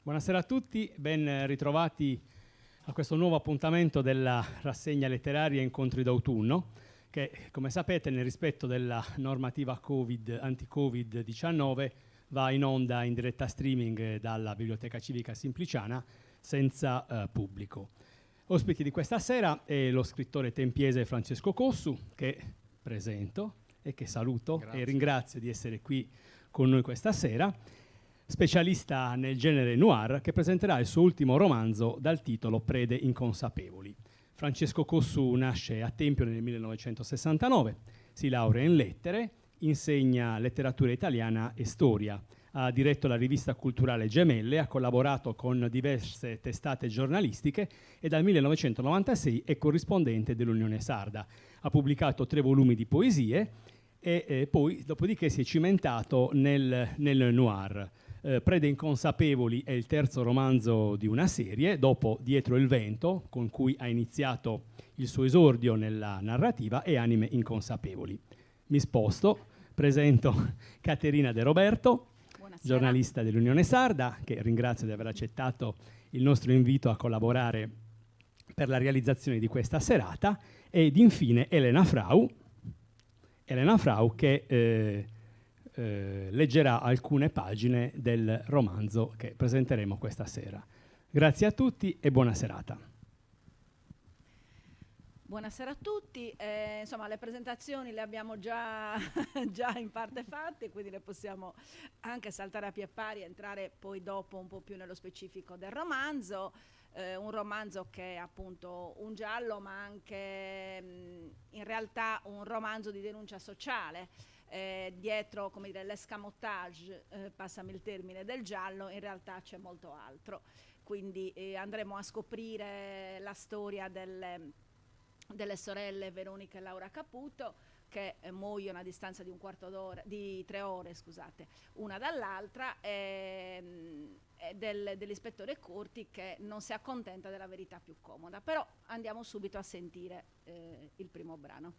Buonasera a tutti, ben ritrovati a questo nuovo appuntamento della rassegna letteraria Incontri d'autunno, che come sapete nel rispetto della normativa anti-Covid-19 va in onda in diretta streaming dalla Biblioteca Civica Simpliciana senza pubblico. Ospiti di questa sera è lo scrittore tempiese Francesco Cossu, che presento e che saluto. Grazie. E ringrazio di essere qui con noi questa sera, specialista nel genere noir, che presenterà il suo ultimo romanzo dal titolo Prede inconsapevoli. Francesco Cossu nasce a Tempio nel 1969, si laurea in lettere, insegna letteratura italiana e storia, ha diretto la rivista culturale Gemelle, ha collaborato con diverse testate giornalistiche e dal 1996 è corrispondente dell'Unione Sarda. Ha pubblicato 3 volumi di poesie e poi dopodiché si è cimentato nel noir. Prede inconsapevoli è il terzo romanzo di una serie, dopo Dietro il vento, con cui ha iniziato il suo esordio nella narrativa, e Anime inconsapevoli. Mi sposto, presento Caterina De Roberto, giornalista dell'Unione Sarda, che ringrazio di aver accettato il nostro invito a collaborare per la realizzazione di questa serata, ed infine Elena Frau che leggerà alcune pagine del romanzo che presenteremo questa sera. Grazie a tutti e buona serata. Buonasera a tutti, insomma le presentazioni le abbiamo già in parte fatte, quindi le possiamo anche saltare a pie pari e entrare poi dopo un po' più nello specifico del romanzo. Un romanzo che è appunto un giallo, ma anche in realtà un romanzo di denuncia sociale. Dietro, come dire, l'escamotage, passami il termine, del giallo, in realtà c'è molto altro. Quindi andremo a scoprire la storia delle sorelle Veronica e Laura Caputo, che muoiono a distanza di 3 ore, scusate, una dall'altra, dell'ispettore Curti, che non si accontenta della verità più comoda. Però andiamo subito a sentire il primo brano.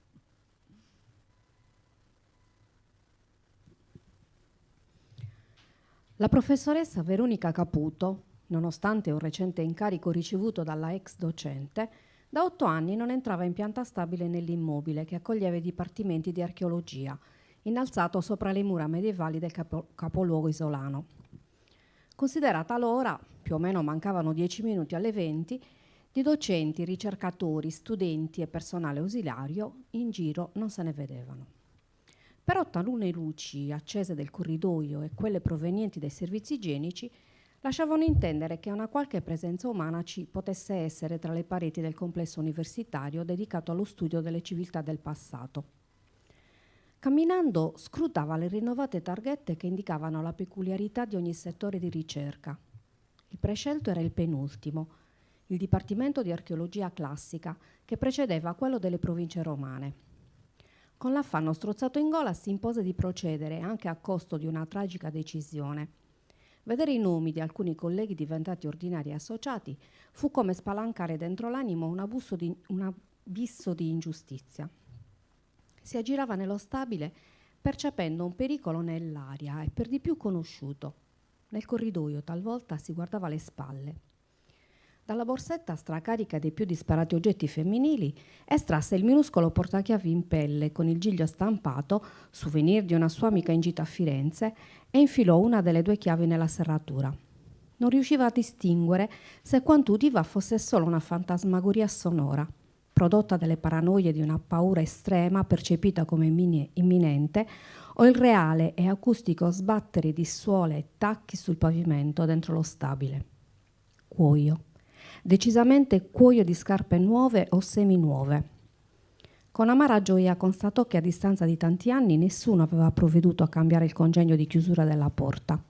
La professoressa Veronica Caputo, nonostante un recente incarico ricevuto dalla ex docente, da 8 anni non entrava in pianta stabile nell'immobile che accoglieva i dipartimenti di archeologia, innalzato sopra le mura medievali del capoluogo isolano. Considerata l'ora, più o meno mancavano 10 minuti alle 20, di docenti, ricercatori, studenti e personale ausiliario in giro non se ne vedevano. Però talune luci accese del corridoio e quelle provenienti dai servizi igienici lasciavano intendere che una qualche presenza umana ci potesse essere tra le pareti del complesso universitario dedicato allo studio delle civiltà del passato. Camminando scrutava le rinnovate targhette che indicavano la peculiarità di ogni settore di ricerca. Il prescelto era il penultimo, il Dipartimento di Archeologia Classica, che precedeva quello delle province romane. Con l'affanno strozzato in gola si impose di procedere, anche a costo di una tragica decisione. Vedere i nomi di alcuni colleghi diventati ordinari associati fu come spalancare dentro l'animo un abisso di ingiustizia. Si aggirava nello stabile percependo un pericolo nell'aria e per di più conosciuto. Nel corridoio talvolta si guardava le spalle. Dalla borsetta stracarica dei più disparati oggetti femminili estrasse il minuscolo portachiavi in pelle con il giglio stampato, souvenir di una sua amica in gita a Firenze, e infilò una delle 2 chiavi nella serratura. Non riusciva a distinguere se quanto udiva fosse solo una fantasmagoria sonora, prodotta dalle paranoie di una paura estrema percepita come imminente, o il reale e acustico sbattere di suole e tacchi sul pavimento dentro lo stabile. Cuoio. Decisamente cuoio di scarpe nuove o seminuove. Con amara gioia constatò che a distanza di tanti anni nessuno aveva provveduto a cambiare il congegno di chiusura della porta.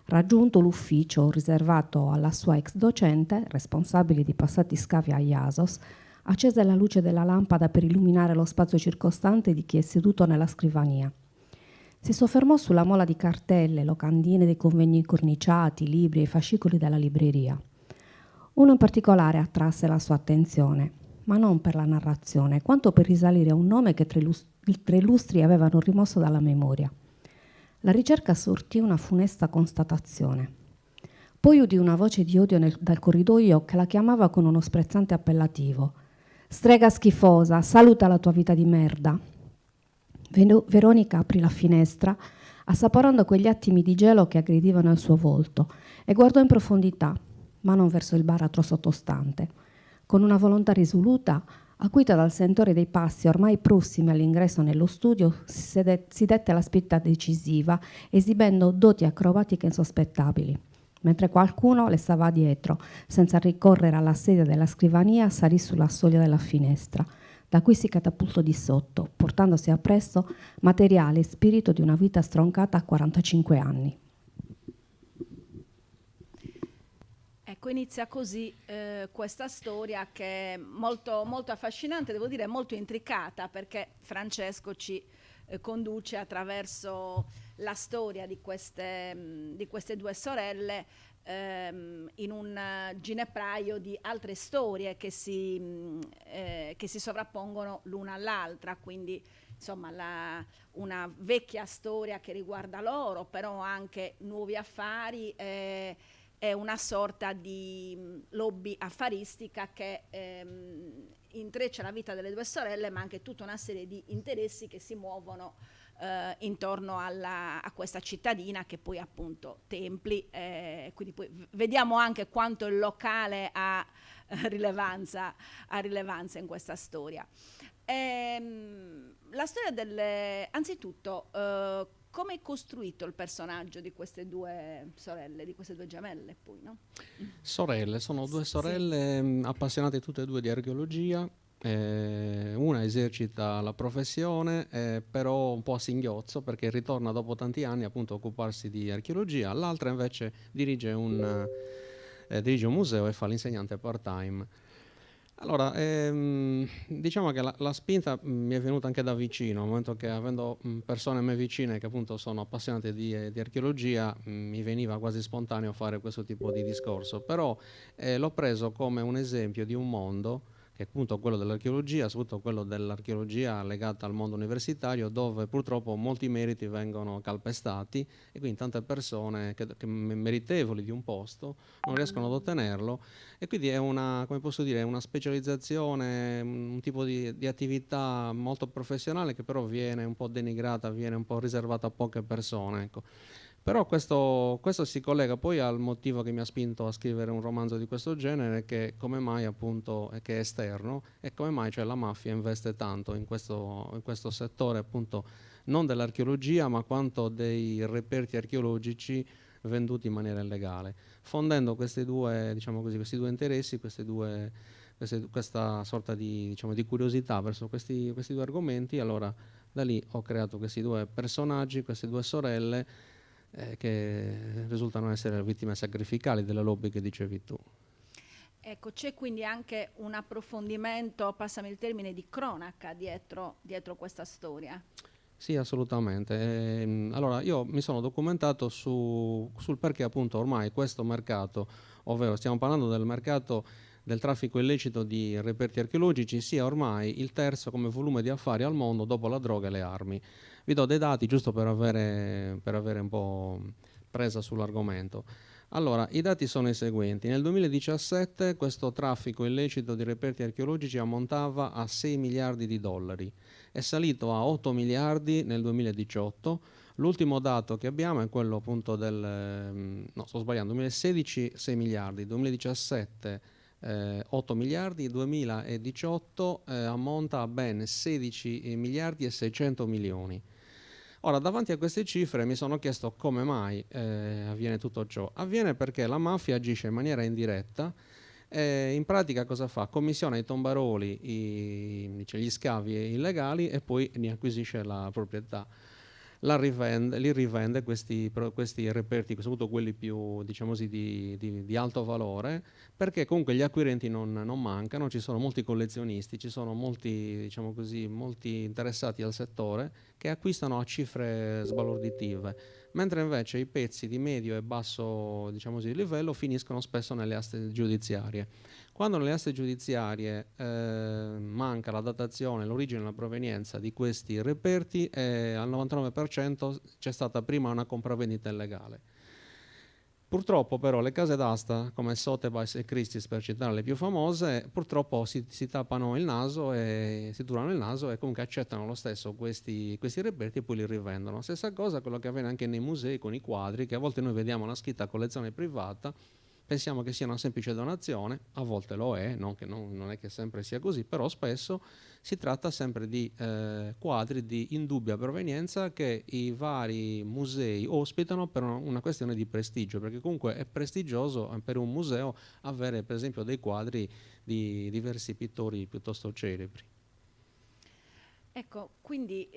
Raggiunto l'ufficio riservato alla sua ex docente, responsabile di passati scavi a Iasos, accese la luce della lampada per illuminare lo spazio circostante di chi è seduto nella scrivania. Si soffermò sulla mola di cartelle, locandine dei convegni incorniciati, libri e fascicoli della libreria. Uno in particolare attrasse la sua attenzione, ma non per la narrazione, quanto per risalire a un nome che 3 lustri avevano rimosso dalla memoria. La ricerca sortì una funesta constatazione. Poi udì una voce di odio dal corridoio che la chiamava con uno sprezzante appellativo. «Strega schifosa, saluta la tua vita di merda!» Veronica aprì la finestra, assaporando quegli attimi di gelo che aggredivano il suo volto, e guardò in profondità, ma non verso il baratro sottostante. Con una volontà risoluta, acuita dal sentore dei passi ormai prossimi all'ingresso nello studio, si dette alla spinta decisiva, esibendo doti acrobatiche insospettabili. Mentre qualcuno le stava dietro, senza ricorrere alla sedia della scrivania, salì sulla soglia della finestra, da cui si catapultò di sotto, portandosi appresso materiale e spirito di una vita stroncata a 45 anni. Ecco, inizia così questa storia che è molto, molto affascinante, devo dire molto intricata, perché Francesco ci conduce attraverso la storia di queste due sorelle in un ginepraio di altre storie che si sovrappongono l'una all'altra, quindi insomma una vecchia storia che riguarda loro, però anche nuovi affari, è una sorta di lobby affaristica che intreccia la vita delle due sorelle, ma anche tutta una serie di interessi che si muovono intorno a questa cittadina che poi appunto Templi, quindi poi vediamo anche quanto il locale ha rilevanza in questa storia. La storia anzitutto, come è costruito il personaggio di queste due sorelle, di queste due gemelle poi, no? Sorelle, sono due sorelle appassionate tutte e due di archeologia. Una esercita la professione, però un po' a singhiozzo, perché ritorna dopo tanti anni appunto a occuparsi di archeologia. L'altra invece dirige un museo e fa l'insegnante part-time. Allora, diciamo che la spinta mi è venuta anche da vicino, nel momento che, avendo persone a me vicine che appunto sono appassionate di archeologia, mi veniva quasi spontaneo fare questo tipo di discorso, però l'ho preso come un esempio di un mondo, che è appunto quello dell'archeologia, soprattutto quello dell'archeologia legata al mondo universitario, dove purtroppo molti meriti vengono calpestati e quindi tante persone che meritevoli di un posto non riescono ad ottenerlo, e quindi è una, come posso dire, una specializzazione, un tipo di attività molto professionale che però viene un po' denigrata, viene un po' riservata a poche persone, ecco. Però questo si collega poi al motivo che mi ha spinto a scrivere un romanzo di questo genere, che come mai appunto, che è esterno, e come mai cioè la mafia investe tanto in questo settore appunto non dell'archeologia ma quanto dei reperti archeologici venduti in maniera illegale, fondendo questi due, diciamo così, questi due interessi, questa sorta di, diciamo, di curiosità verso questi due argomenti. Allora da lì ho creato questi due personaggi, queste due sorelle, che risultano essere vittime sacrificali delle lobby che dicevi tu. Ecco, c'è quindi anche un approfondimento, passami il termine, di cronaca dietro questa storia. Sì, assolutamente. Allora, io mi sono documentato sul perché appunto ormai questo mercato, ovvero stiamo parlando del mercato del traffico illecito di reperti archeologici, sia ormai il terzo come volume di affari al mondo dopo la droga e le armi. Vi do dei dati giusto per avere un po' presa sull'argomento. Allora, i dati sono i seguenti. Nel 2017 questo traffico illecito di reperti archeologici ammontava a 6 miliardi di dollari. È salito a 8 miliardi nel 2018. L'ultimo dato che abbiamo è quello appunto no, sto sbagliando, 2016 6 miliardi, 2017 8 miliardi, 2018 ammonta a ben 16 miliardi e 600 milioni. Ora, davanti a queste cifre mi sono chiesto come mai avviene tutto ciò. Avviene perché la mafia agisce in maniera indiretta. In pratica cosa fa? Commissiona ai tombaroli gli scavi illegali e poi ne acquisisce la proprietà. Li rivende questi reperti, soprattutto quelli più, diciamo così, di alto valore, perché comunque gli acquirenti non mancano, ci sono molti collezionisti, ci sono molti, diciamo così, molti interessati al settore che acquistano a cifre sbalorditive, mentre invece i pezzi di medio e basso, diciamo così, livello finiscono spesso nelle aste giudiziarie. Quando nelle aste giudiziarie manca la datazione, l'origine e la provenienza di questi reperti, al 99% c'è stata prima una compravendita illegale. Purtroppo però le case d'asta come Sotheby's e Christie's, per citare le più famose, purtroppo si tappano il naso e si turano il naso e comunque accettano lo stesso questi reperti e poi li rivendono. Stessa cosa quello che avviene anche nei musei con i quadri, che a volte noi vediamo la scritta collezione privata, pensiamo che sia una semplice donazione, a volte lo è, non è che sempre sia così, però spesso si tratta sempre di quadri di indubbia provenienza che i vari musei ospitano per una questione di prestigio, perché comunque è prestigioso per un museo avere per esempio dei quadri di diversi pittori piuttosto celebri. Ecco, quindi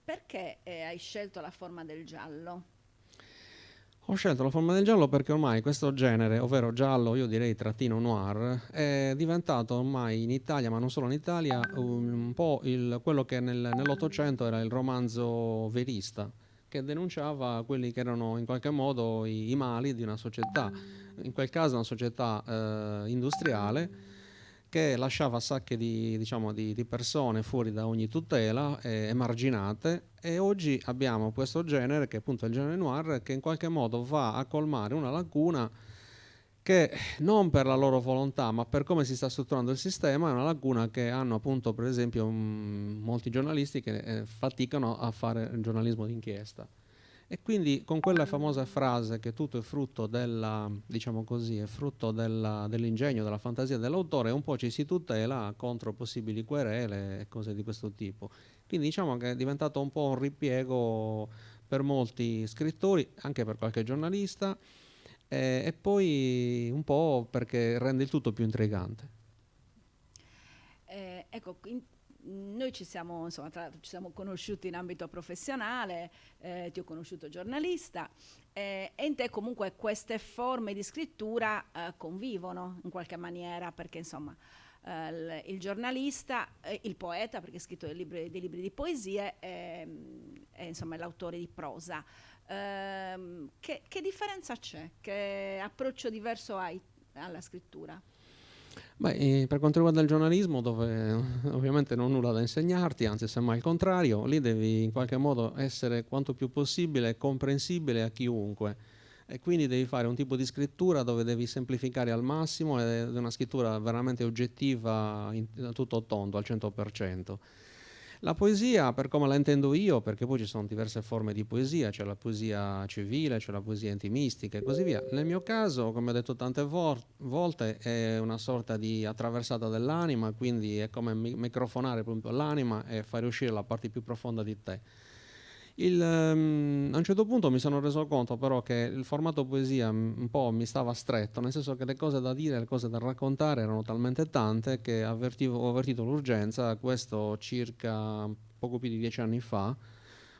perché hai scelto la forma del giallo? Ho scelto la forma del giallo perché ormai questo genere, ovvero giallo, io direi trattino noir, è diventato ormai in Italia, ma non solo in Italia, un po' quello che nell'Ottocento era il romanzo verista, che denunciava quelli che erano in qualche modo i mali di una società, in quel caso una società industriale, che lasciava sacche di persone fuori da ogni tutela, emarginate, e oggi abbiamo questo genere, che è appunto il genere noir, che in qualche modo va a colmare una lacuna che non per la loro volontà, ma per come si sta strutturando il sistema, è una lacuna che hanno appunto per esempio molti giornalisti che faticano a fare giornalismo d'inchiesta. E quindi con quella famosa frase che tutto è frutto diciamo così, è frutto dell'ingegno, della fantasia dell'autore, un po' ci si tutela contro possibili querele e cose di questo tipo. Quindi diciamo che è diventato un po' un ripiego per molti scrittori, anche per qualche giornalista, e poi un po' perché rende il tutto più intrigante. Ecco, noi ci siamo, insomma, tra l'altro ci siamo conosciuti in ambito professionale, ti ho conosciuto giornalista, e in te comunque queste forme di scrittura convivono in qualche maniera, perché insomma il giornalista, il poeta, perché ha scritto dei libri di poesie, e insomma è l'autore di prosa. Che differenza c'è? Che approccio diverso hai alla scrittura? Beh, per quanto riguarda il giornalismo, dove ovviamente non ho nulla da insegnarti, anzi semmai il contrario, lì devi in qualche modo essere quanto più possibile comprensibile a chiunque, e quindi devi fare un tipo di scrittura dove devi semplificare al massimo, ed è una scrittura veramente oggettiva a tutto tondo, al 100%. La poesia, per come la intendo io, perché poi ci sono diverse forme di poesia, c'è la poesia civile, c'è la poesia intimistica e così via. Nel mio caso, come ho detto tante volte, è una sorta di attraversata dell'anima, quindi è come microfonare proprio l'anima e fare uscire la parte più profonda di te. A un certo punto mi sono reso conto però che il formato poesia un po' mi stava stretto, nel senso che le cose da dire, le cose da raccontare erano talmente tante che ho avvertito l'urgenza, questo circa poco più di 10 anni fa,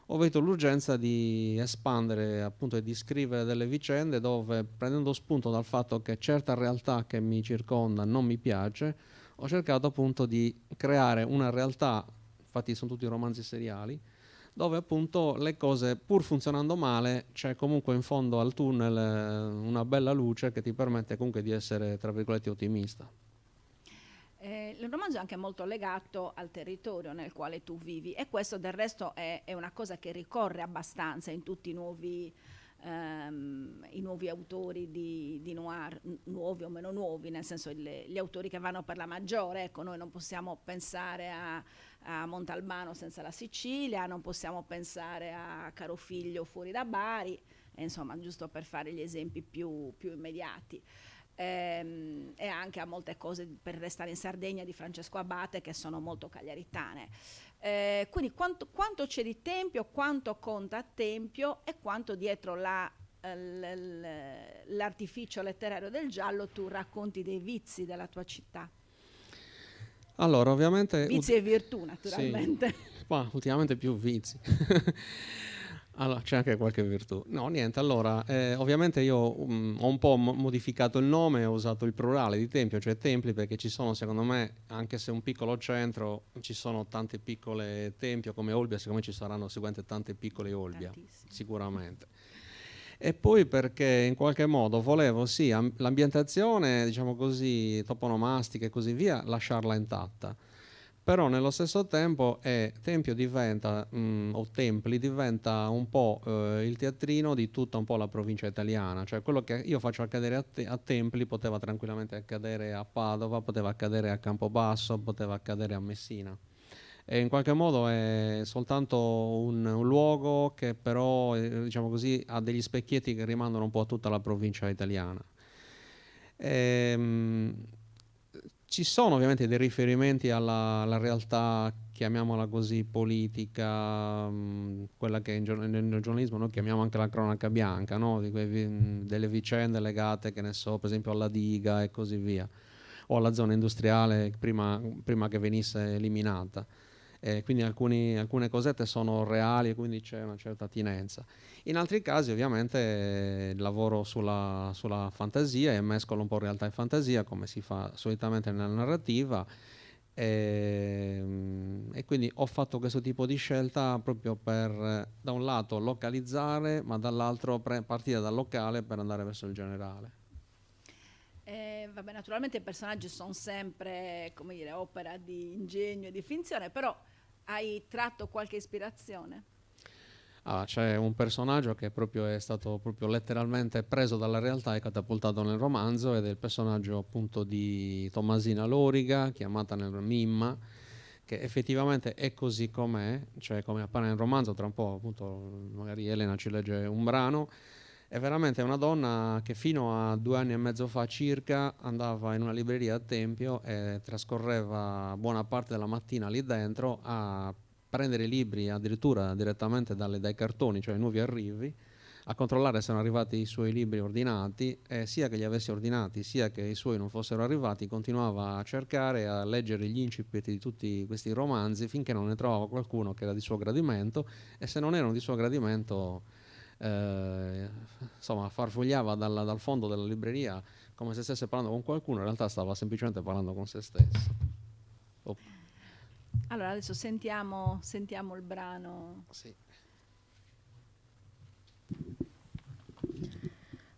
ho avvertito l'urgenza di espandere appunto e di scrivere delle vicende dove, prendendo spunto dal fatto che certa realtà che mi circonda non mi piace, ho cercato appunto di creare una realtà, infatti sono tutti romanzi seriali, dove appunto le cose, pur funzionando male, c'è comunque in fondo al tunnel una bella luce che ti permette comunque di essere, tra virgolette, ottimista. Il romanzo è anche molto legato al territorio nel quale tu vivi, e questo del resto è una cosa che ricorre abbastanza in tutti i nuovi autori di noir, nuovi o meno nuovi, nel senso gli autori che vanno per la maggiore. Ecco, noi non possiamo pensare a Montalbano senza la Sicilia, non possiamo pensare a Carofiglio fuori da Bari, insomma, giusto per fare gli esempi più immediati. E anche a molte cose, per restare in Sardegna, di Francesco Abate, che sono molto cagliaritane. Quindi quanto c'è di Tempio, quanto conta Tempio e quanto dietro l'artificio letterario del giallo tu racconti dei vizi della tua città. Allora, ovviamente... Vizi e virtù, naturalmente. Sì, ma ultimamente più vizi. Allora, c'è anche qualche virtù. No, niente, allora, ovviamente io ho un po' modificato il nome, ho usato il plurale di tempio, cioè templi, perché ci sono, secondo me, anche se un piccolo centro, ci sono tante piccole tempio come Olbia, siccome ci saranno seguente tante piccole Olbia, sicuramente. E poi perché in qualche modo volevo, sì, l'ambientazione, diciamo così, toponomastica e così via, lasciarla intatta. però nello stesso tempo Tempio diventa, o Templi diventa un po' il teatrino di tutta un po' la provincia italiana, cioè quello che io faccio accadere a Templi poteva tranquillamente accadere a Padova, poteva accadere a Campobasso, poteva accadere a Messina. E in qualche modo è soltanto un luogo che però, diciamo così, ha degli specchietti che rimandano un po' a tutta la provincia italiana. Ci sono ovviamente dei riferimenti alla realtà, chiamiamola così, politica, quella che nel giornalismo noi chiamiamo anche la cronaca bianca, no? Delle vicende legate, che ne so, per esempio alla diga e così via, o alla zona industriale prima che venisse eliminata. Quindi alcune cosette sono reali e quindi c'è una certa attinenza. In altri casi ovviamente lavoro sulla fantasia e mescolo un po' realtà e fantasia, come si fa solitamente nella narrativa, e quindi ho fatto questo tipo di scelta proprio per, da un lato, localizzare, ma dall'altro partire dal locale per andare verso il generale. Vabbè, naturalmente i personaggi sono sempre, come dire, opera di ingegno e di finzione, però hai tratto qualche ispirazione? C'è un personaggio che è stato proprio letteralmente preso dalla realtà e catapultato nel romanzo, ed è il personaggio appunto di Tommasina Loriga, chiamata nel Mimma, che effettivamente è così com'è, cioè come appare nel romanzo. Tra un po' appunto magari Elena ci legge un brano. È veramente una donna che fino a 2 anni e mezzo fa circa andava in una libreria a Tempio e trascorreva buona parte della mattina lì dentro a prendere i libri addirittura direttamente dai cartoni, cioè i nuovi arrivi, a controllare se erano arrivati i suoi libri ordinati, e sia che li avessi ordinati sia che i suoi non fossero arrivati continuava a cercare, a leggere gli incipit di tutti questi romanzi finché non ne trovava qualcuno che era di suo gradimento, e se non erano di suo gradimento insomma farfugliava dal fondo della libreria come se stesse parlando con qualcuno, in realtà stava semplicemente parlando con se stesso. Allora adesso sentiamo il brano. Sì.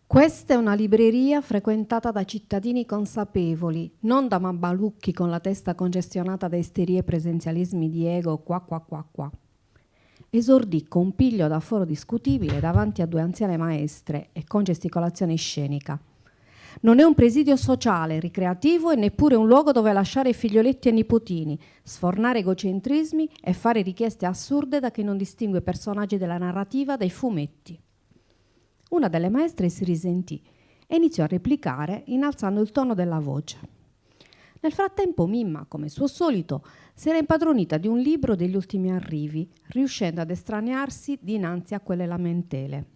Questa è una libreria frequentata da cittadini consapevoli, non da mammalucchi con la testa congestionata da isterie e presenzialismi di ego qua. Esordì con piglio da foro discutibile davanti a 2 anziane maestre e con gesticolazione scenica. Non è un presidio sociale, ricreativo, e neppure un luogo dove lasciare i figlioletti e nipotini, sfornare egocentrismi e fare richieste assurde da chi non distingue personaggi della narrativa dai fumetti. Una delle maestre si risentì e iniziò a replicare innalzando il tono della voce. Nel frattempo Mimma, come suo solito, si era impadronita di un libro degli ultimi arrivi, riuscendo ad estraniarsi dinanzi a quelle lamentele.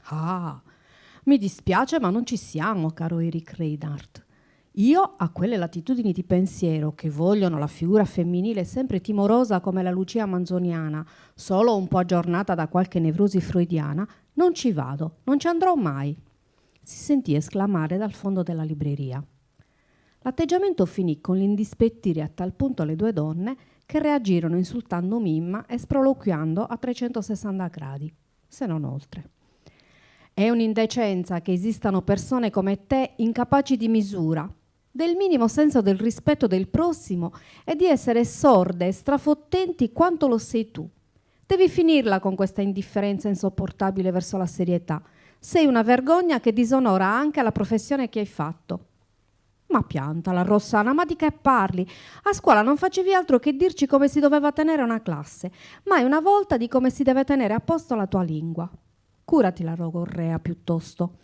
«Ah, mi dispiace, ma non ci siamo, caro Eric Reinhardt. Io a quelle latitudini di pensiero che vogliono la figura femminile sempre timorosa come la Lucia manzoniana, solo un po' aggiornata da qualche nevrosi freudiana, non ci vado, non ci andrò mai», si sentì esclamare dal fondo della libreria. L'atteggiamento finì con l'indispettire a tal punto le 2 donne che reagirono insultando Mimma e sproloquiando a 360 gradi, se non oltre. «È un'indecenza che esistano persone come te incapaci di misura, del minimo senso del rispetto del prossimo e di essere sorde e strafottenti quanto lo sei tu. Devi finirla con questa indifferenza insopportabile verso la serietà. Sei una vergogna che disonora anche la professione che hai fatto». «Ma piantala, Rossana, ma di che parli? A scuola non facevi altro che dirci come si doveva tenere una classe, mai una volta di come si deve tenere a posto la tua lingua. Curati la logorrea piuttosto».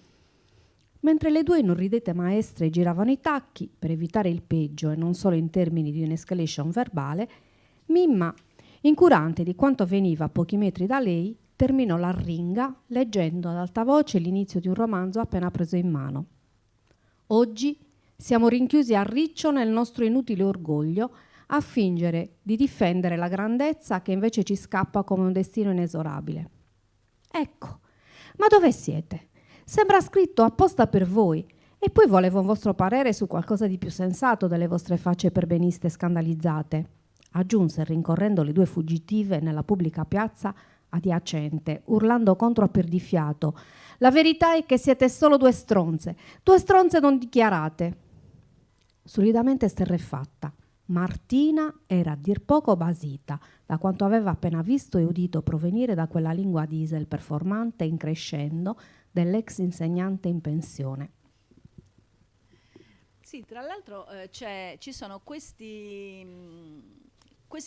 Mentre le 2 inorridite maestre giravano i tacchi per evitare il peggio e non solo in termini di un'escalation verbale, Mimma, incurante di quanto avveniva a pochi metri da lei, terminò l'arringa leggendo ad alta voce l'inizio di un romanzo appena preso in mano. «Oggi siamo rinchiusi a riccio nel nostro inutile orgoglio a fingere di difendere la grandezza che invece ci scappa come un destino inesorabile. Ecco, ma dove siete? Sembra scritto apposta per voi. E poi volevo un vostro parere su qualcosa di più sensato delle vostre facce perbeniste scandalizzate», aggiunse rincorrendo le 2 fuggitive nella pubblica piazza adiacente, urlando contro a perdifiato. «La verità è che siete solo 2 stronze non dichiarate». Solidamente esterrefatta, Martina era a dir poco basita da quanto aveva appena visto e udito provenire da quella lingua diesel performante in crescendo dell'ex insegnante in pensione. Sì, tra l'altro ci sono questi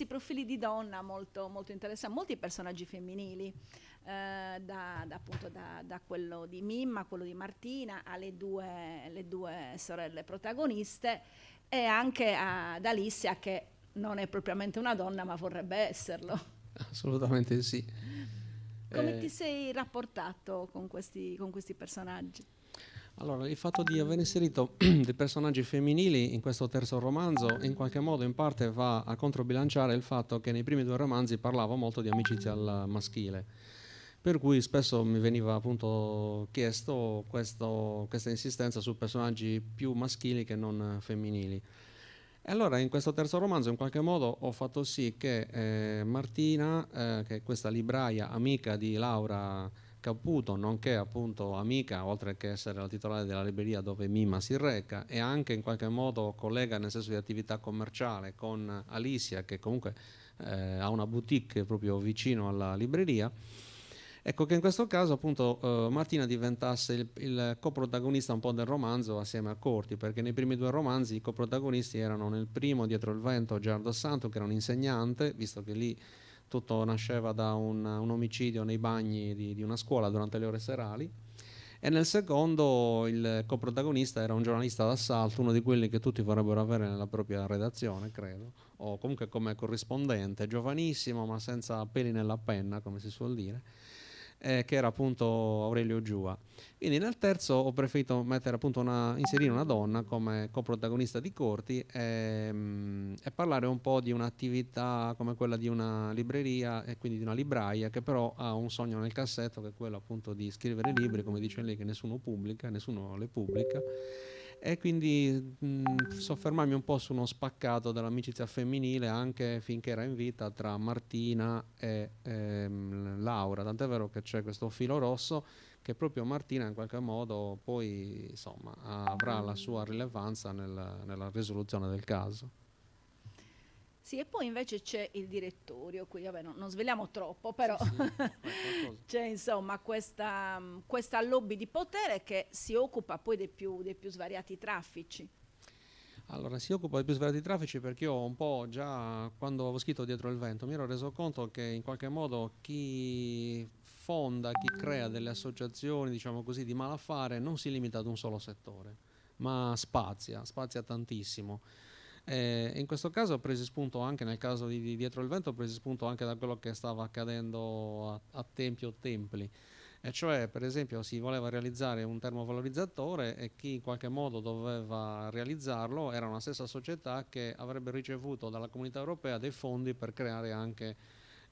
profili di donna molto, molto interessanti, molti personaggi femminili, appunto da quello di Mimma a quello di Martina, alle le due sorelle protagoniste, e anche ad Alicia, che non è propriamente una donna ma vorrebbe esserlo. Assolutamente sì. Come ti sei rapportato con questi personaggi? Allora, il fatto di aver inserito dei personaggi femminili in questo terzo romanzo in qualche modo in parte va a controbilanciare il fatto che nei primi due romanzi parlavo molto di amicizia al maschile, per cui spesso mi veniva appunto chiesto questa insistenza su personaggi più maschili che non femminili. E allora in questo terzo romanzo in qualche modo ho fatto sì che Martina, che è questa libraia amica di Laura Caputo, nonché appunto amica, oltre che essere la titolare della libreria dove Mimma si reca, e anche in qualche modo collega nel senso di attività commerciale con Alicia, che comunque ha una boutique proprio vicino alla libreria. Ecco che in questo caso appunto Martina diventasse il coprotagonista un po' del romanzo assieme a Corti, perché nei primi due romanzi i coprotagonisti erano nel primo Dietro il vento Gerardo Santo, che era un insegnante, visto che lì tutto nasceva da un omicidio nei bagni di una scuola durante le ore serali, e nel secondo il coprotagonista era un giornalista d'assalto, uno di quelli che tutti vorrebbero avere nella propria redazione, credo, o comunque come corrispondente, giovanissimo ma senza peli nella penna, come si suol dire, che era appunto Aurelio Giua. Quindi nel terzo ho preferito mettere appunto inserire una donna come coprotagonista di Corti e parlare un po' di un'attività come quella di una libreria e quindi di una libraia che però ha un sogno nel cassetto, che è quello appunto di scrivere libri, come dice lei, che nessuno pubblica, nessuno le pubblica, e quindi soffermarmi un po' su uno spaccato dell'amicizia femminile anche finché era in vita tra Martina e Laura, tant'è vero che c'è questo filo rosso che proprio Martina in qualche modo poi insomma avrà la sua rilevanza nella risoluzione del caso. Sì, e poi invece c'è il direttorio, qui vabbè, non sveliamo troppo, però Sì, c'è insomma questa lobby di potere che si occupa poi dei più svariati traffici. Allora, si occupa di più svariati traffici perché io un po' già quando avevo scritto Dietro il vento mi ero reso conto che in qualche modo chi fonda, chi crea delle associazioni, diciamo così, di malaffare non si limita ad un solo settore, ma spazia tantissimo. In questo caso ho preso spunto anche nel caso di Dietro il vento, ho preso spunto anche da quello che stava accadendo a Tempio o Templi, e cioè per esempio si voleva realizzare un termovalorizzatore e chi in qualche modo doveva realizzarlo era una stessa società che avrebbe ricevuto dalla Comunità Europea dei fondi per creare anche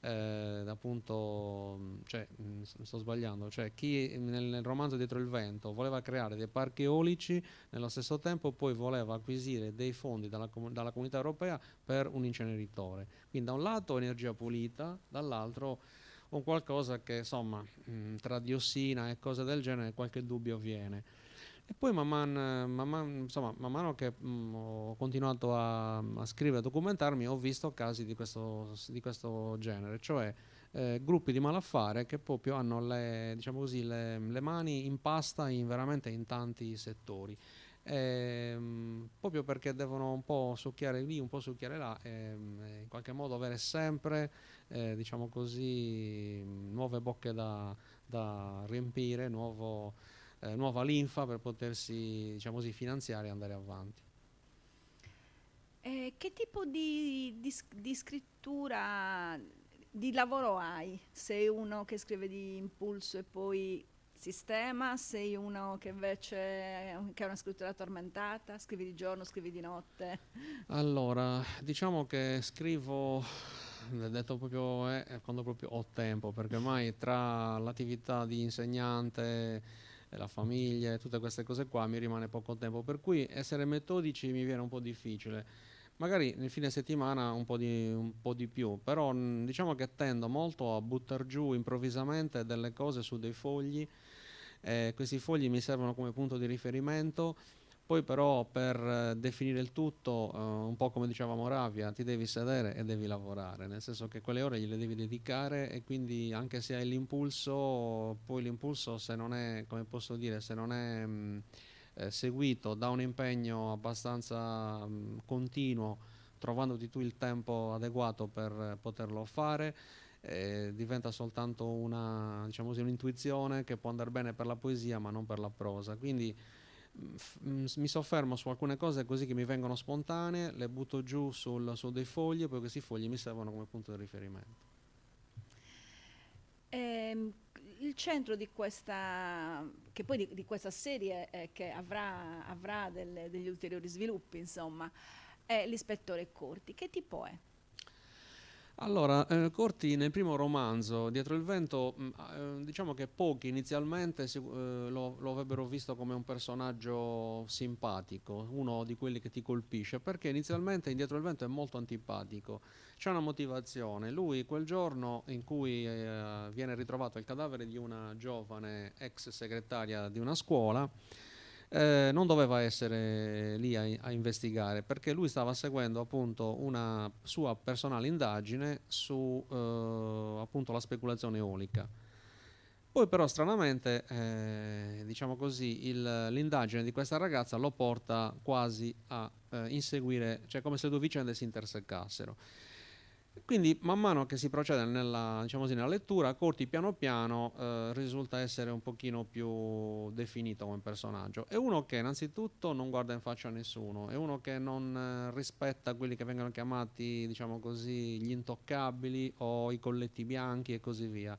appunto, cioè, sto sbagliando, cioè chi nel romanzo Dietro il vento voleva creare dei parchi eolici, nello stesso tempo poi voleva acquisire dei fondi dalla Comunità Europea per un inceneritore. Quindi da un lato energia pulita, dall'altro un qualcosa che insomma tra diossina e cose del genere qualche dubbio viene. E poi man mano che ho continuato a scrivere e a documentarmi ho visto casi di questo genere, cioè gruppi di malaffare che proprio hanno diciamo così, le mani in pasta veramente in tanti settori. Proprio perché devono un po' succhiare lì, un po' succhiare là, in qualche modo avere sempre diciamo così, nuove bocche da riempire, nuova linfa per potersi diciamo così, finanziare e andare avanti. Che tipo di scrittura, di lavoro hai? Sei uno che scrive di impulso e poi sistema? Sei uno che invece che ha una scrittura tormentata? Scrivi di giorno, scrivi di notte? Allora, diciamo che scrivo, detto proprio quando proprio ho tempo, perché ormai tra l'attività di insegnante e la famiglia e tutte queste cose qua mi rimane poco tempo, per cui essere metodici mi viene un po' difficile. Magari nel fine settimana un po' di più, però diciamo che tendo molto a buttare giù improvvisamente delle cose su dei fogli, questi fogli mi servono come punto di riferimento. Poi però per definire il tutto, un po' come diceva Moravia, ti devi sedere e devi lavorare, nel senso che quelle ore gliele devi dedicare, e quindi anche se hai l'impulso, poi l'impulso, se non è, come posso dire, se non è seguito da un impegno abbastanza continuo, trovandoti tu il tempo adeguato per poterlo fare, diventa soltanto una, diciamo così, un'intuizione che può andare bene per la poesia ma non per la prosa. Quindi mi soffermo su alcune cose così che mi vengono spontanee, le butto giù su dei fogli, e poi questi fogli mi servono come punto di riferimento. Il centro di questa, che poi di questa serie che avrà degli ulteriori sviluppi, insomma, è l'ispettore Corti. Che tipo è? Allora, Corti nel primo romanzo, Dietro il vento, diciamo che pochi inizialmente lo avrebbero visto come un personaggio simpatico, uno di quelli che ti colpisce, perché inizialmente in Dietro il vento è molto antipatico. C'è una motivazione: lui quel giorno in cui viene ritrovato il cadavere di una giovane ex segretaria di una scuola, non doveva essere lì a investigare, perché lui stava seguendo appunto una sua personale indagine su appunto la speculazione eolica. Poi però stranamente, diciamo così, l'indagine di questa ragazza lo porta quasi a inseguire, cioè come se le due vicende si intersecassero. Quindi man mano che si procede diciamo così, nella lettura, Corti piano piano risulta essere un pochino più definito come personaggio. È uno che innanzitutto non guarda in faccia a nessuno, è uno che non rispetta quelli che vengono chiamati, diciamo così, gli intoccabili o i colletti bianchi e così via.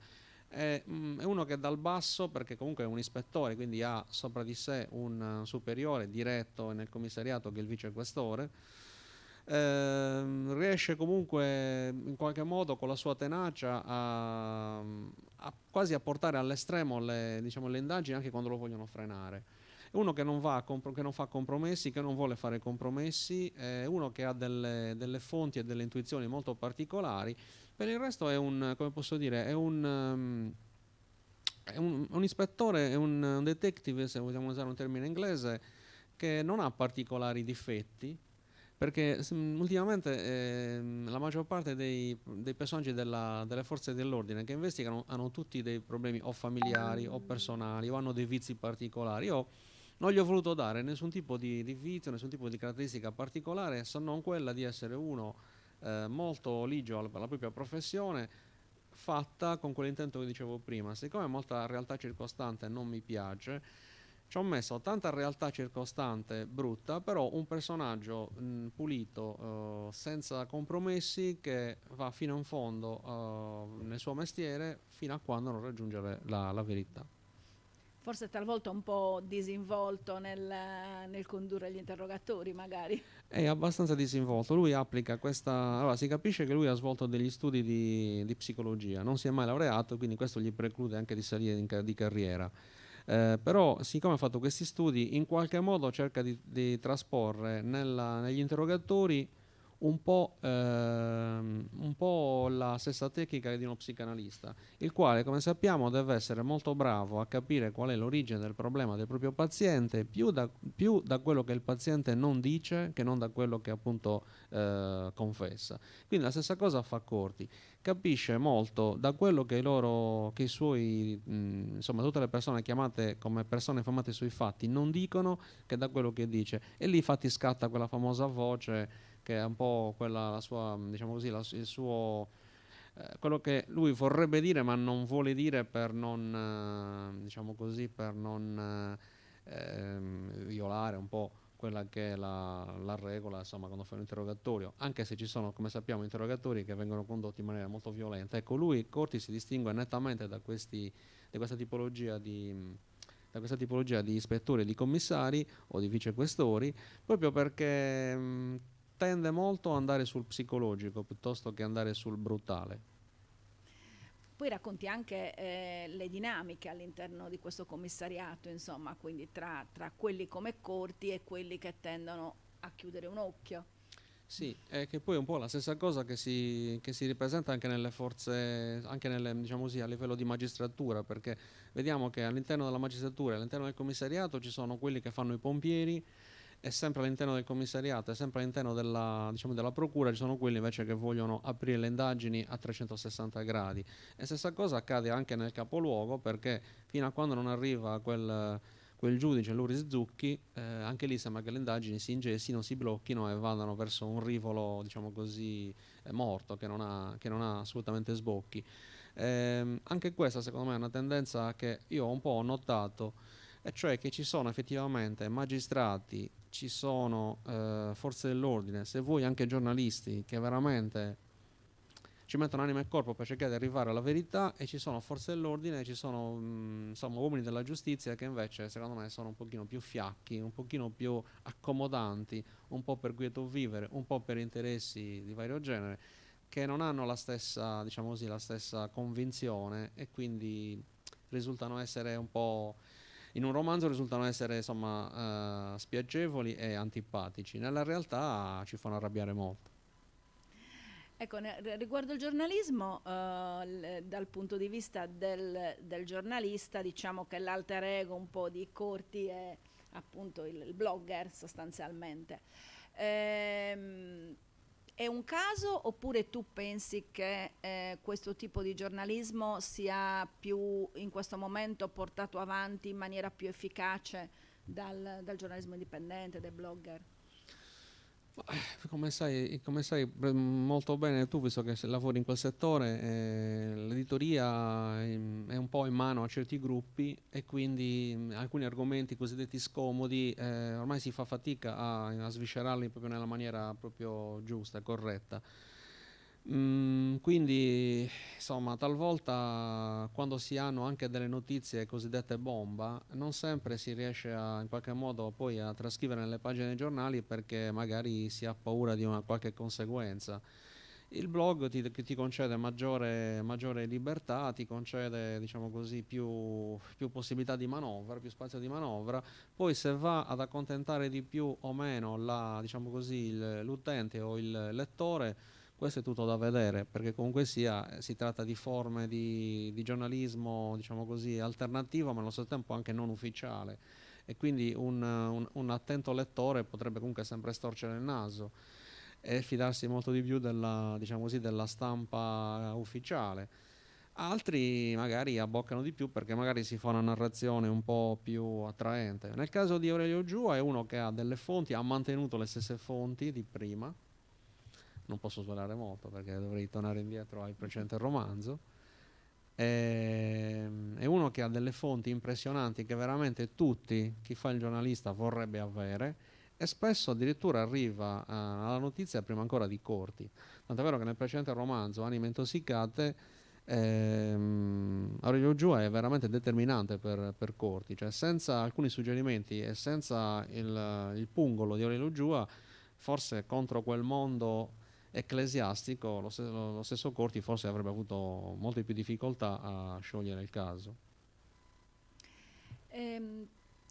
È uno che dal basso, perché comunque è un ispettore, quindi ha sopra di sé un superiore diretto nel commissariato che è il vicequestore, riesce comunque in qualche modo con la sua tenacia quasi a portare all'estremo diciamo, le indagini, anche quando lo vogliono frenare. È uno che non fa compromessi, che non vuole fare compromessi, è uno che ha delle fonti e delle intuizioni molto particolari. Per il resto è come posso dire, è un ispettore, è un detective, se vogliamo usare un termine inglese, che non ha particolari difetti, perché ultimamente la maggior parte dei personaggi delle forze dell'ordine che investigano hanno tutti dei problemi o familiari o personali, o hanno dei vizi particolari. Io non gli ho voluto dare nessun tipo di vizio, nessun tipo di caratteristica particolare, se non quella di essere uno molto ligio alla propria professione, fatta con quell'intento che dicevo prima. Siccome molta realtà circostante non mi piace, ci ho messo tanta realtà circostante brutta, però un personaggio pulito, senza compromessi, che va fino in fondo nel suo mestiere, fino a quando non raggiunge la verità. Forse talvolta un po' disinvolto nel condurre gli interrogatori, magari. È abbastanza disinvolto. Lui applica questa. Allora, si capisce che lui ha svolto degli studi di psicologia, non si è mai laureato, quindi questo gli preclude anche di salire di carriera. Però, siccome ha fatto questi studi, in qualche modo cerca di trasporre negli interrogatori un po' la stessa tecnica di uno psicanalista, il quale, come sappiamo, deve essere molto bravo a capire qual è l'origine del problema del proprio paziente, più da quello che il paziente non dice che non da quello che appunto confessa. Quindi la stessa cosa fa Corti. Capisce molto da quello che i suoi, insomma, tutte le persone chiamate come persone informate sui fatti non dicono, che da quello che dice. E lì infatti scatta quella famosa voce che è un po' quella, la sua, diciamo così, il suo, quello che lui vorrebbe dire ma non vuole dire per non, diciamo così, per non violare un po' quella che è la regola, insomma, quando fai un interrogatorio, anche se ci sono, come sappiamo, interrogatori che vengono condotti in maniera molto violenta. Ecco, Corti si distingue nettamente da questa tipologia di ispettori e di commissari o di vicequestori, proprio perché tende molto ad andare sul psicologico piuttosto che andare sul brutale. Poi racconti anche le dinamiche all'interno di questo commissariato, insomma, quindi tra quelli come Corti e quelli che tendono a chiudere un occhio. Sì, è che poi è un po' la stessa cosa che si ripresenta anche nelle forze, anche diciamo così, a livello di magistratura, perché vediamo che all'interno della magistratura, all'interno del commissariato ci sono quelli che fanno i pompieri, è sempre all'interno del commissariato, è sempre all'interno della procura, ci sono quelli invece che vogliono aprire le indagini a 360 gradi. E stessa cosa accade anche nel capoluogo, perché fino a quando non arriva quel giudice, Luris Zucchi, anche lì sembra che le indagini si ingessino, si blocchino e vadano verso un rivolo, diciamo così, morto, che non ha assolutamente sbocchi. Anche questa secondo me è una tendenza che io un po' ho notato, e cioè che ci sono effettivamente magistrati, ci sono forze dell'ordine, se vuoi anche giornalisti, che veramente ci mettono anima e corpo per cercare di arrivare alla verità, e ci sono forze dell'ordine, ci sono insomma uomini della giustizia che invece secondo me sono un pochino più fiacchi, un pochino più accomodanti, un po' per quieto vivere, un po' per interessi di vario genere, che non hanno la stessa, diciamo così, la stessa convinzione, e quindi risultano essere un po', in un romanzo risultano essere insomma spiacevoli e antipatici, nella realtà ci fanno arrabbiare molto. Ecco, riguardo il giornalismo, dal punto di vista del giornalista, diciamo che l'alter ego un po' di Corti è appunto il blogger sostanzialmente. È un caso, oppure tu pensi che questo tipo di giornalismo sia più in questo momento portato avanti in maniera più efficace dal giornalismo indipendente, dai blogger? Come sai molto bene tu, visto che lavori in quel settore, l'editoria è un po' in mano a certi gruppi, e quindi alcuni argomenti cosiddetti scomodi ormai si fa fatica a sviscerarli proprio nella maniera proprio giusta e corretta. Quindi insomma talvolta, quando si hanno anche delle notizie cosiddette bomba, non sempre si riesce in qualche modo poi a trascrivere nelle pagine dei giornali, perché magari si ha paura di una qualche conseguenza. Il blog ti concede maggiore libertà, ti concede, diciamo così, più possibilità di manovra, più spazio di manovra. Poi se va ad accontentare di più o meno diciamo così, l'utente o il lettore, questo è tutto da vedere, perché comunque si tratta di forme di giornalismo, diciamo così, alternativo, ma allo stesso tempo anche non ufficiale, e quindi un attento lettore potrebbe comunque sempre storcere il naso e fidarsi molto di più diciamo così, della stampa ufficiale. Altri magari abboccano di più, perché magari si fa una narrazione un po' più attraente. Nel caso di Aurelio Giua è uno che ha delle fonti, ha mantenuto le stesse fonti di prima. Non posso svelare molto perché dovrei tornare indietro al precedente romanzo. È uno che ha delle fonti impressionanti, che veramente chi fa il giornalista vorrebbe avere, e spesso addirittura arriva alla notizia prima ancora di Corti. Tant'è vero che nel precedente romanzo, Anime intossicate, Aurelio Giua è veramente determinante per Corti, cioè senza alcuni suggerimenti e senza il pungolo di Aurelio Giua, forse contro quel mondo ecclesiastico lo stesso Corti forse avrebbe avuto molte più difficoltà a sciogliere il caso.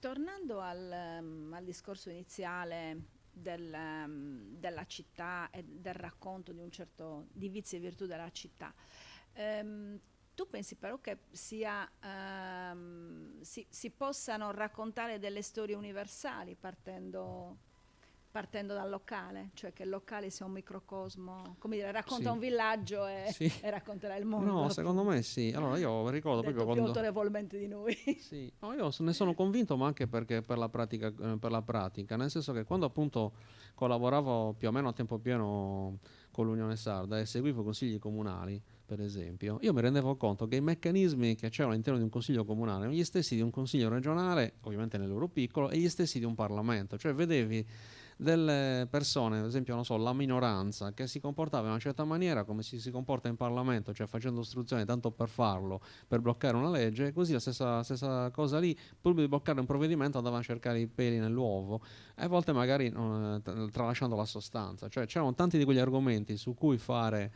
Tornando al discorso iniziale della città e del racconto di un certo di vizi e virtù della città, tu pensi però che si possano raccontare delle storie universali partendo dal locale, cioè che il locale sia un microcosmo, come dire, racconta un villaggio e racconterà il mondo. No, secondo me sì. Allora io ricordo proprio più autorevolmente di noi. Sì, no, io ne sono convinto, ma anche perché per la pratica, nel senso che quando appunto collaboravo più o meno a tempo pieno con l'Unione Sarda e seguivo consigli comunali, per esempio, io mi rendevo conto che i meccanismi che c'erano all'interno di un consiglio comunale erano gli stessi di un consiglio regionale, ovviamente nel loro piccolo, e gli stessi di un Parlamento, cioè vedevi delle persone, ad esempio, non so, la minoranza, che si comportava in una certa maniera come si comporta in Parlamento, cioè facendo ostruzione tanto per farlo, per bloccare una legge, e così la stessa cosa lì, pur di bloccare un provvedimento andavano a cercare i peli nell'uovo, e a volte magari tralasciando la sostanza, cioè c'erano tanti di quegli argomenti su cui fare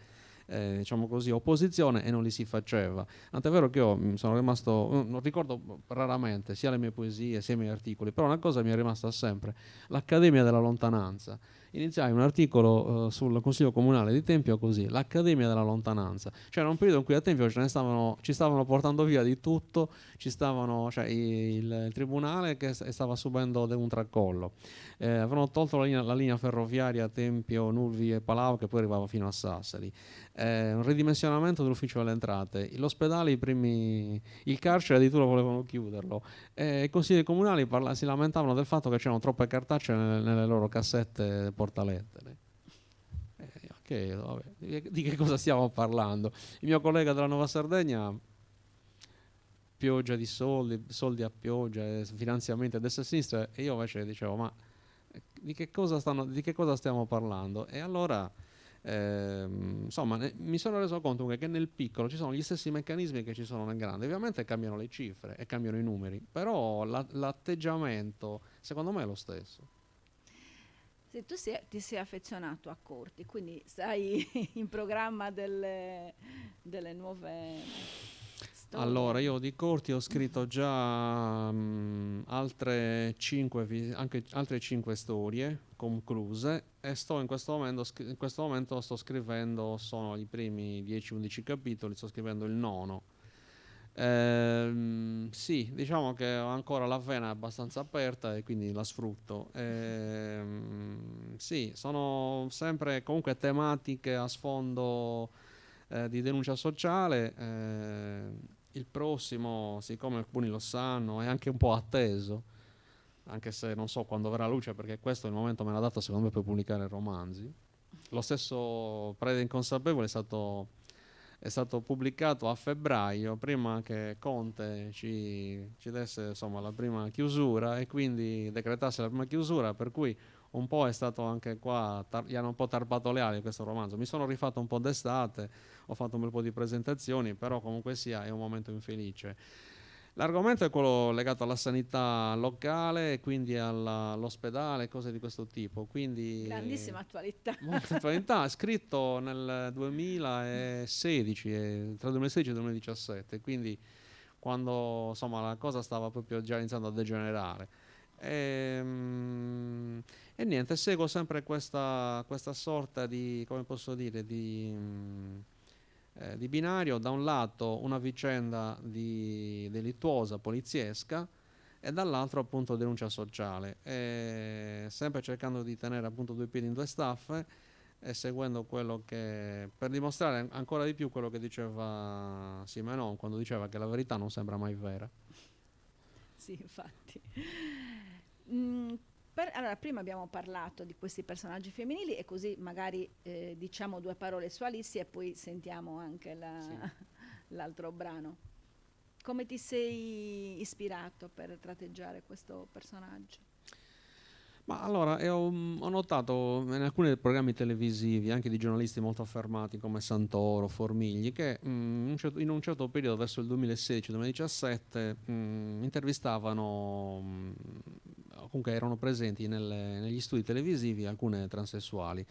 diciamo così, opposizione, e non li si faceva. Tant'è vero che io sono rimasto, non ricordo raramente sia le mie poesie sia i miei articoli, però una cosa mi è rimasta sempre: l'Accademia della Lontananza. iniziai un articolo sul Consiglio Comunale di Tempio così: l'Accademia della Lontananza. Cioè era un periodo in cui a Tempio ci stavano portando via di tutto, cioè il tribunale che stava subendo un tracollo, avevano tolto la linea ferroviaria Tempio, Nulvi e Palau, che poi arrivava fino a Sassari, un ridimensionamento dell'ufficio delle entrate, l'ospedale, il carcere addirittura volevano chiuderlo, i consigli comunali si lamentavano del fatto che c'erano troppe cartacce nelle loro cassette portalettere. Ok, vabbè, di che cosa stiamo parlando? Il mio collega della Nuova Sardegna, pioggia di soldi a pioggia, finanziamenti a destra e a sinistra, e io invece dicevo: ma di che cosa stiamo parlando? E allora insomma, mi sono reso conto che nel piccolo ci sono gli stessi meccanismi che ci sono nel grande. Ovviamente cambiano le cifre e cambiano i numeri, però l'atteggiamento secondo me è lo stesso. Se tu ti sei affezionato a Corti, quindi sai in programma delle nuove storie. Allora, io di Corti ho scritto già altre 5 storie concluse, e in questo momento sto scrivendo, sono i primi 10-11 capitoli, sto scrivendo il 9. Sì, diciamo che ho ancora la vena abbastanza aperta e quindi la sfrutto. Sì, sono sempre comunque tematiche a sfondo di denuncia sociale. Il prossimo, siccome alcuni lo sanno, è anche un po' atteso, anche se non so quando verrà a luce, perché questo il momento me l'ha dato secondo me per pubblicare romanzi. Lo stesso Prede Inconsapevole è stato pubblicato a febbraio, prima che Conte ci desse insomma la prima chiusura, e quindi decretasse la prima chiusura, per cui un po' è stato anche qua, gli hanno un po' tarpato le ali questo romanzo. Mi sono rifatto un po' d'estate, ho fatto un bel po' di presentazioni, però comunque sia è un momento infelice. L'argomento è quello legato alla sanità locale e quindi all'ospedale, cose di questo tipo. Quindi, grandissima attualità. molta attualità, scritto nel 2016, tra il 2016 e il 2017, quindi quando insomma la cosa stava proprio già iniziando a degenerare. E niente, seguo sempre questa sorta di, come posso dire, di binario: da un lato una vicenda delittuosa, poliziesca, e dall'altro appunto denuncia sociale, sempre cercando di tenere appunto due piedi in due staffe, e seguendo quello che, per dimostrare ancora di più quello che diceva Simenon quando diceva che la verità non sembra mai vera. Sì, infatti. Allora, prima abbiamo parlato di questi personaggi femminili, e così magari diciamo due parole su Alice e poi sentiamo anche l'altro brano. Come ti sei ispirato per tratteggiare questo personaggio? Ma allora, ho notato in alcuni programmi televisivi, anche di giornalisti molto affermati come Santoro, Formigli, che in un certo periodo, verso il 2016-2017, intervistavano, comunque erano presenti negli studi televisivi, alcune transessuali.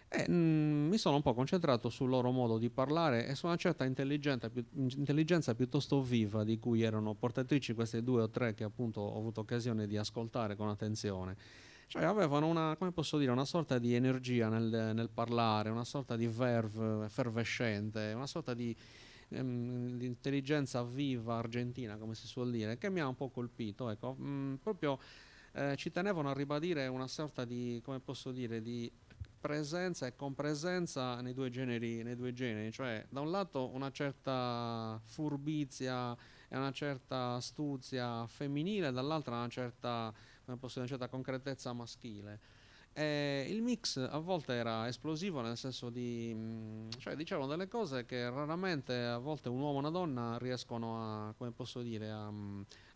E mi sono un po' concentrato sul loro modo di parlare e su una certa intelligenza piuttosto viva di cui erano portatrici queste 2 o 3 che appunto ho avuto occasione di ascoltare con attenzione. Cioè avevano come posso dire, una sorta di energia nel parlare, una sorta di verve effervescente, una sorta di intelligenza viva argentina, come si suol dire, che mi ha un po' colpito, ecco. Proprio ci tenevano a ribadire una sorta di, come posso dire, di presenza e compresenza nei due generi, cioè da un lato una certa furbizia e una certa astuzia femminile, dall'altra una certa, come posso dire, una certa concretezza maschile. Il mix a volte era esplosivo, nel senso cioè dicevano delle cose che raramente a volte un uomo e una donna riescono a, come posso dire, a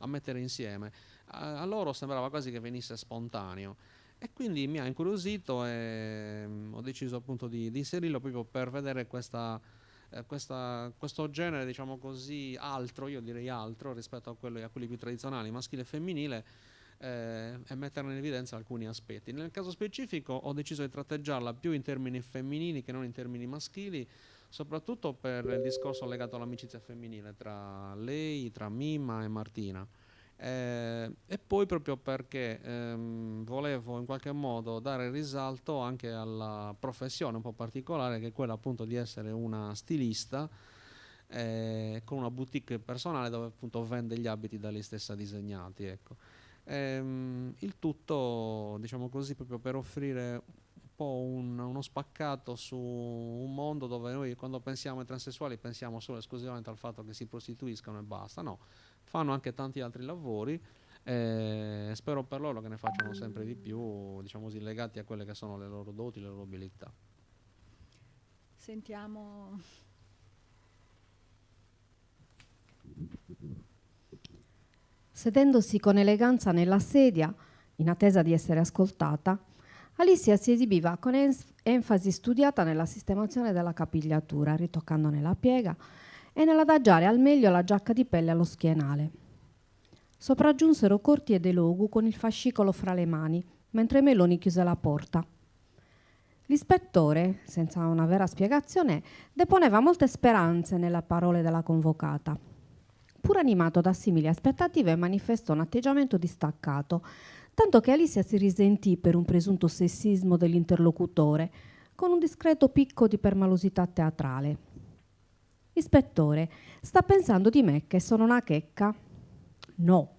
mettere insieme. A loro sembrava quasi che venisse spontaneo. E quindi mi ha incuriosito e ho deciso appunto di inserirlo proprio per vedere questo genere, diciamo così, altro, io direi altro, rispetto a quelli più tradizionali, maschile e femminile, e metterne in evidenza alcuni aspetti. Nel caso specifico ho deciso di tratteggiarla più in termini femminili che non in termini maschili, soprattutto per il discorso legato all'amicizia femminile tra lei, tra Mimma e Martina. E poi proprio perché volevo in qualche modo dare risalto anche alla professione un po' particolare, che è quella appunto di essere una stilista con una boutique personale dove appunto vende gli abiti da lei stessa disegnati, ecco. Il tutto, diciamo così, proprio per offrire un po' uno spaccato su un mondo dove noi, quando pensiamo ai transessuali, pensiamo solo esclusivamente al fatto che si prostituiscano e basta. No, fanno anche tanti altri lavori, e spero per loro che ne facciano sempre di più, diciamo così, legati a quelle che sono le loro doti, le loro abilità. Sentiamo. Sedendosi con eleganza nella sedia, in attesa di essere ascoltata, Alicia si esibiva con enfasi studiata nella sistemazione della capigliatura, ritoccandone la piega e nell'adagiare al meglio la giacca di pelle allo schienale. Sopraggiunsero Corti e De Logu con il fascicolo fra le mani, mentre Meloni chiuse la porta. L'ispettore, senza una vera spiegazione, deponeva molte speranze nelle parole della convocata. Pur animato da simili aspettative, manifestò un atteggiamento distaccato, tanto che Alicia si risentì per un presunto sessismo dell'interlocutore, con un discreto picco di permalosità teatrale. «Ispettore, sta pensando di me che sono una checca?» «No,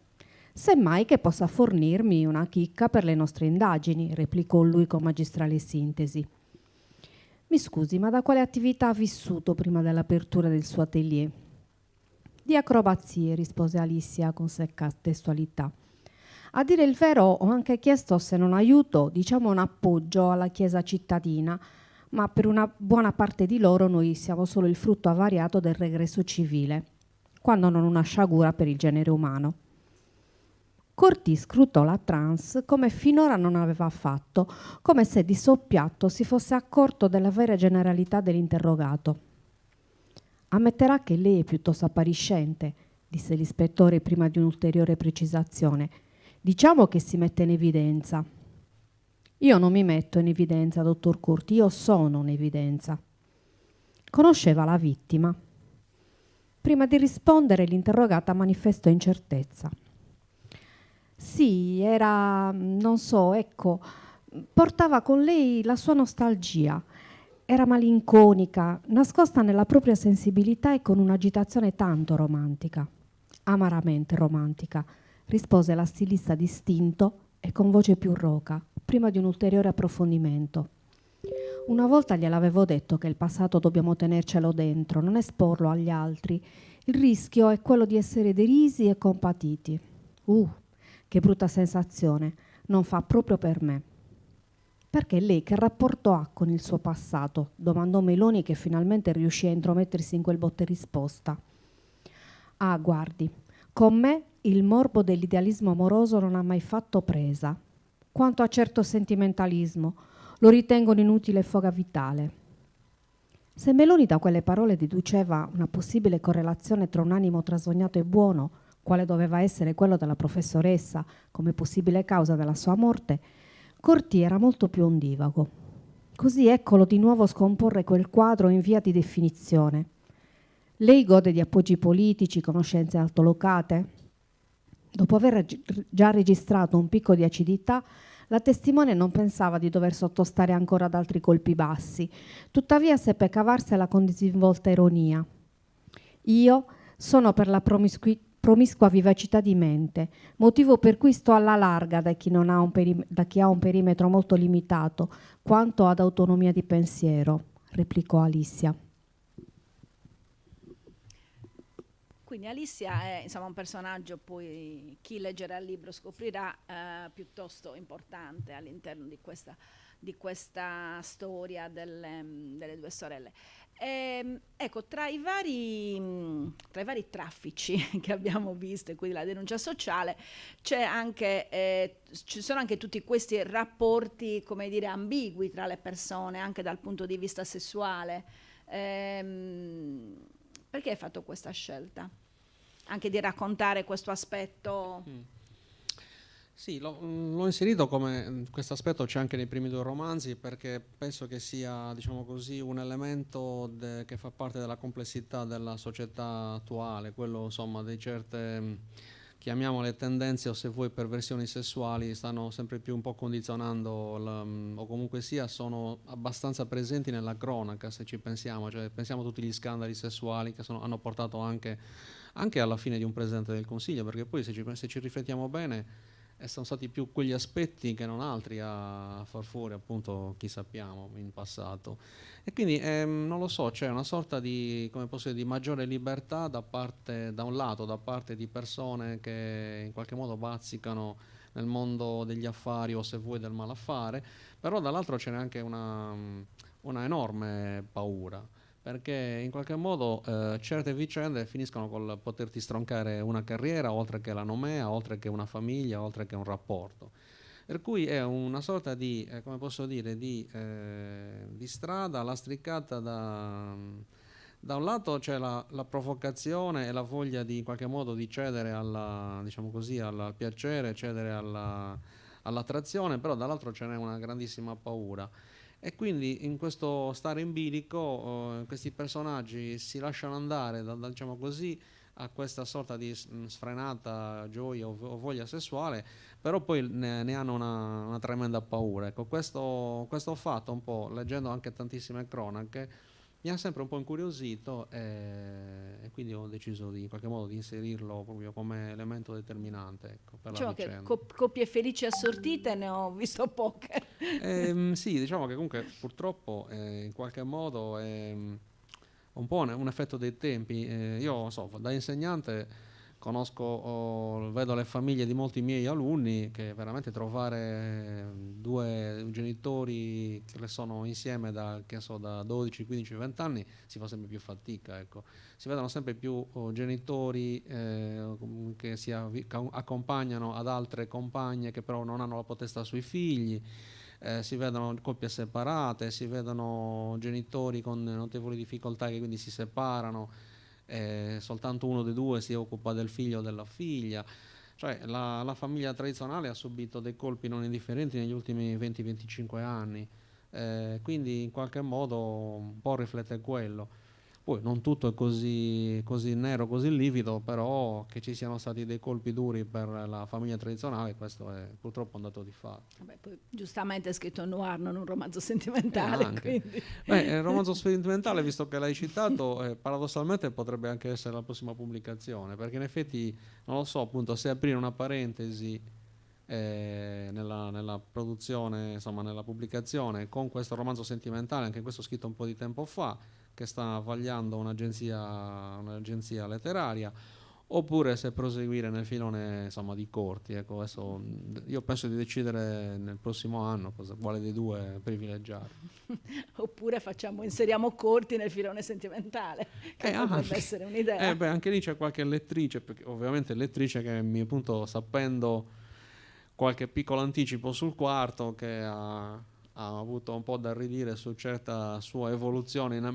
semmai che possa fornirmi una chicca per le nostre indagini», replicò lui con magistrale sintesi. «Mi scusi, ma da quale attività ha vissuto prima dell'apertura del suo atelier?» «Di acrobazie», rispose Alicia con secca testualità. «A dire il vero, ho anche chiesto, se non aiuto, diciamo un appoggio alla Chiesa cittadina, ma per una buona parte di loro noi siamo solo il frutto avariato del regresso civile, quando non una sciagura per il genere umano». Corti scrutò la trans come finora non aveva fatto, come se di soppiatto si fosse accorto della vera generalità dell'interrogato. «Ammetterà che lei è piuttosto appariscente», disse l'ispettore prima di un'ulteriore precisazione. «Diciamo che si mette in evidenza». «Io non mi metto in evidenza, dottor Corti, io sono un'evidenza». Conosceva la vittima? Prima di rispondere, l'interrogata manifestò incertezza. «Sì, era, non so, ecco, portava con lei la sua nostalgia. Era malinconica, nascosta nella propria sensibilità e con un'agitazione tanto romantica». «Amaramente romantica», rispose la stilista distinto e con voce più roca, prima di un ulteriore approfondimento. «Una volta gliel'avevo detto che il passato dobbiamo tenercelo dentro, non esporlo agli altri. Il rischio è quello di essere derisi e compatiti. Che brutta sensazione, non fa proprio per me». «Perché lei che rapporto ha con il suo passato?» domandò Meloni, che finalmente riuscì a intromettersi in quel botte risposta. «Ah, guardi, con me il morbo dell'idealismo amoroso non ha mai fatto presa. Quanto a certo sentimentalismo, lo ritengo un'inutile foga vitale». Se Meloni da quelle parole deduceva una possibile correlazione tra un animo trasognato e buono, quale doveva essere quello della professoressa, come possibile causa della sua morte, Corti era molto più ondivago. Così eccolo di nuovo scomporre quel quadro in via di definizione. Lei gode di appoggi politici, conoscenze altolocate? Dopo aver già registrato un picco di acidità, la testimone non pensava di dover sottostare ancora ad altri colpi bassi, tuttavia seppe cavarsela con disinvolta ironia. «Io sono per la promiscua vivacità di mente, motivo per cui sto alla larga da chi ha un perimetro molto limitato quanto ad autonomia di pensiero», replicò Alicia. Quindi Alicia è, insomma, un personaggio, poi chi leggerà il libro scoprirà, piuttosto importante all'interno di questa storia delle due sorelle. Ecco, tra i vari traffici che abbiamo visto, e quindi la denuncia sociale, ci sono anche tutti questi rapporti, come dire, ambigui tra le persone, anche dal punto di vista sessuale. Perché hai fatto questa scelta? Anche di raccontare questo aspetto? Sì, l'ho inserito come questo aspetto, c'è anche nei primi due romanzi, perché penso che sia, diciamo così, un elemento che fa parte della complessità della società attuale, quello insomma di certe chiamiamole tendenze o se vuoi perversioni sessuali, stanno sempre più un po' condizionando o comunque sia sono abbastanza presenti nella cronaca, se ci pensiamo, cioè pensiamo a tutti gli scandali sessuali che hanno portato anche alla fine di un Presidente del Consiglio, perché poi se ci riflettiamo bene sono stati più quegli aspetti che non altri a far fuori appunto chi sappiamo in passato. E quindi non lo so, c'è una sorta di, come posso dire, di maggiore libertà da un lato, da parte di persone che in qualche modo bazzicano nel mondo degli affari o se vuoi del malaffare, però dall'altro c'è anche una enorme paura, perché in qualche modo certe vicende finiscono col poterti stroncare una carriera, oltre che la nomea, oltre che una famiglia, oltre che un rapporto. Per cui è una sorta di, come posso dire, di strada lastricata da un lato c'è la provocazione e la voglia di in qualche modo di cedere diciamo così, al piacere, cedere all'attrazione, però dall'altro ce n'è una grandissima paura. E quindi in questo stare in bilico questi personaggi si lasciano andare, diciamo così, a questa sorta di sfrenata gioia o voglia sessuale, però poi ne hanno una tremenda paura. Ecco, questo fatto un po', leggendo anche tantissime cronache, mi ha sempre un po' incuriosito e quindi ho deciso in qualche modo di inserirlo proprio come elemento determinante, ecco, per la vicenda. Che coppie felici assortite ne ho visto poche. Sì, diciamo che comunque purtroppo in qualche modo è un po' un effetto dei tempi. Io so, da insegnante vedo le famiglie di molti miei alunni che veramente trovare due genitori che sono insieme da 12, 15, 20 anni si fa sempre più fatica, ecco. Si vedono sempre più genitori che accompagnano ad altre compagne che però non hanno la potestà sui figli. Si vedono coppie separate, si vedono genitori con notevoli difficoltà che quindi si separano, soltanto uno dei due si occupa del figlio o della figlia. Cioè la famiglia tradizionale ha subito dei colpi non indifferenti negli ultimi 20-25 anni, quindi in qualche modo un po' riflette quello. Poi non tutto è così nero, così livido, però che ci siano stati dei colpi duri per la famiglia tradizionale, questo è purtroppo un dato di fatto. Vabbè, poi giustamente è scritto noir, non un romanzo sentimentale. Quindi. Il romanzo sentimentale, visto che l'hai citato, paradossalmente potrebbe anche essere la prossima pubblicazione, perché in effetti, non lo so, appunto, se aprire una parentesi nella produzione, insomma nella pubblicazione con questo romanzo sentimentale, anche questo scritto un po' di tempo fa, che sta vagliando un'agenzia letteraria, oppure se proseguire nel filone, insomma, di corti. Ecco, adesso io penso di decidere nel prossimo anno quale dei due privilegiare. Oppure inseriamo corti nel filone sentimentale, che potrebbe essere un'idea. Anche lì c'è qualche lettrice, perché ovviamente lettrice che appunto, sapendo qualche piccolo anticipo sul quarto, che ha avuto un po' da ridire su certa sua evoluzione in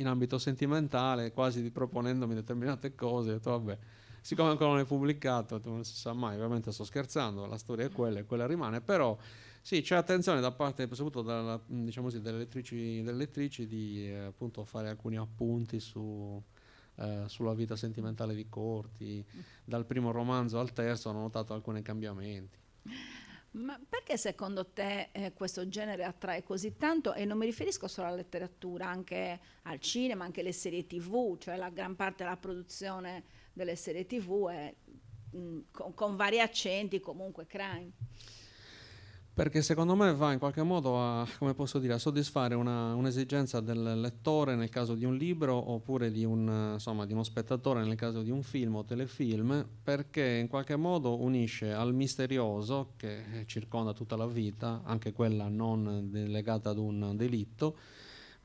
ambito sentimentale, quasi proponendomi determinate cose. Ho detto, vabbè, siccome ancora non è pubblicato, non si sa mai, ovviamente sto scherzando, la storia è quella e quella rimane, però sì, c'è attenzione da parte soprattutto diciamo così, delle lettrici di appunto fare alcuni appunti sulla vita sentimentale di Corti. Dal primo romanzo al terzo hanno notato alcuni cambiamenti. Ma perché secondo te questo genere attrae così tanto? E non mi riferisco solo alla letteratura, anche al cinema, anche alle serie TV, cioè la gran parte della produzione delle serie TV è con vari accenti comunque crime. Perché secondo me va in qualche modo a soddisfare un'esigenza del lettore nel caso di un libro, oppure di uno spettatore nel caso di un film o telefilm, perché in qualche modo unisce al misterioso che circonda tutta la vita, anche quella non legata ad un delitto,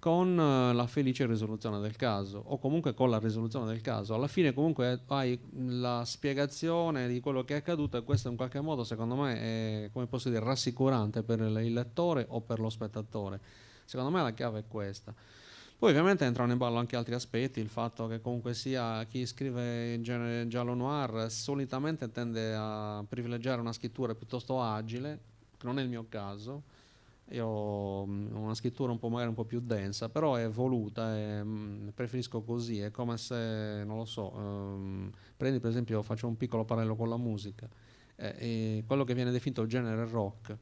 con la felice risoluzione del caso, o comunque con la risoluzione del caso. Alla fine comunque hai la spiegazione di quello che è accaduto, e questo in qualche modo secondo me è, come posso dire, rassicurante per il lettore o per lo spettatore. Secondo me la chiave è questa. Poi ovviamente entrano in ballo anche altri aspetti, il fatto che comunque sia chi scrive in genere giallo noir solitamente tende a privilegiare una scrittura piuttosto agile, che non è il mio caso. Io ho una scrittura magari un po' più densa, però è voluta e preferisco così. È come se, non lo so, prendi per esempio, faccio un piccolo parallelo con la musica, e quello che viene definito il genere rock.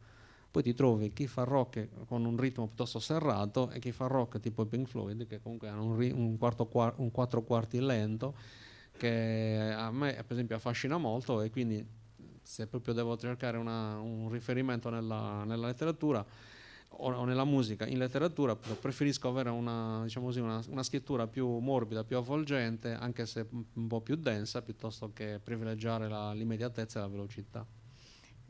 Poi ti trovi chi fa rock con un ritmo piuttosto serrato e chi fa rock tipo i Pink Floyd, che comunque hanno un quattro quarti lento, che a me per esempio affascina molto. E quindi se proprio devo cercare un riferimento nella letteratura o nella musica, in letteratura preferisco avere diciamo così, una scrittura più morbida, più avvolgente, anche se un po' più densa, piuttosto che privilegiare l'immediatezza e la velocità.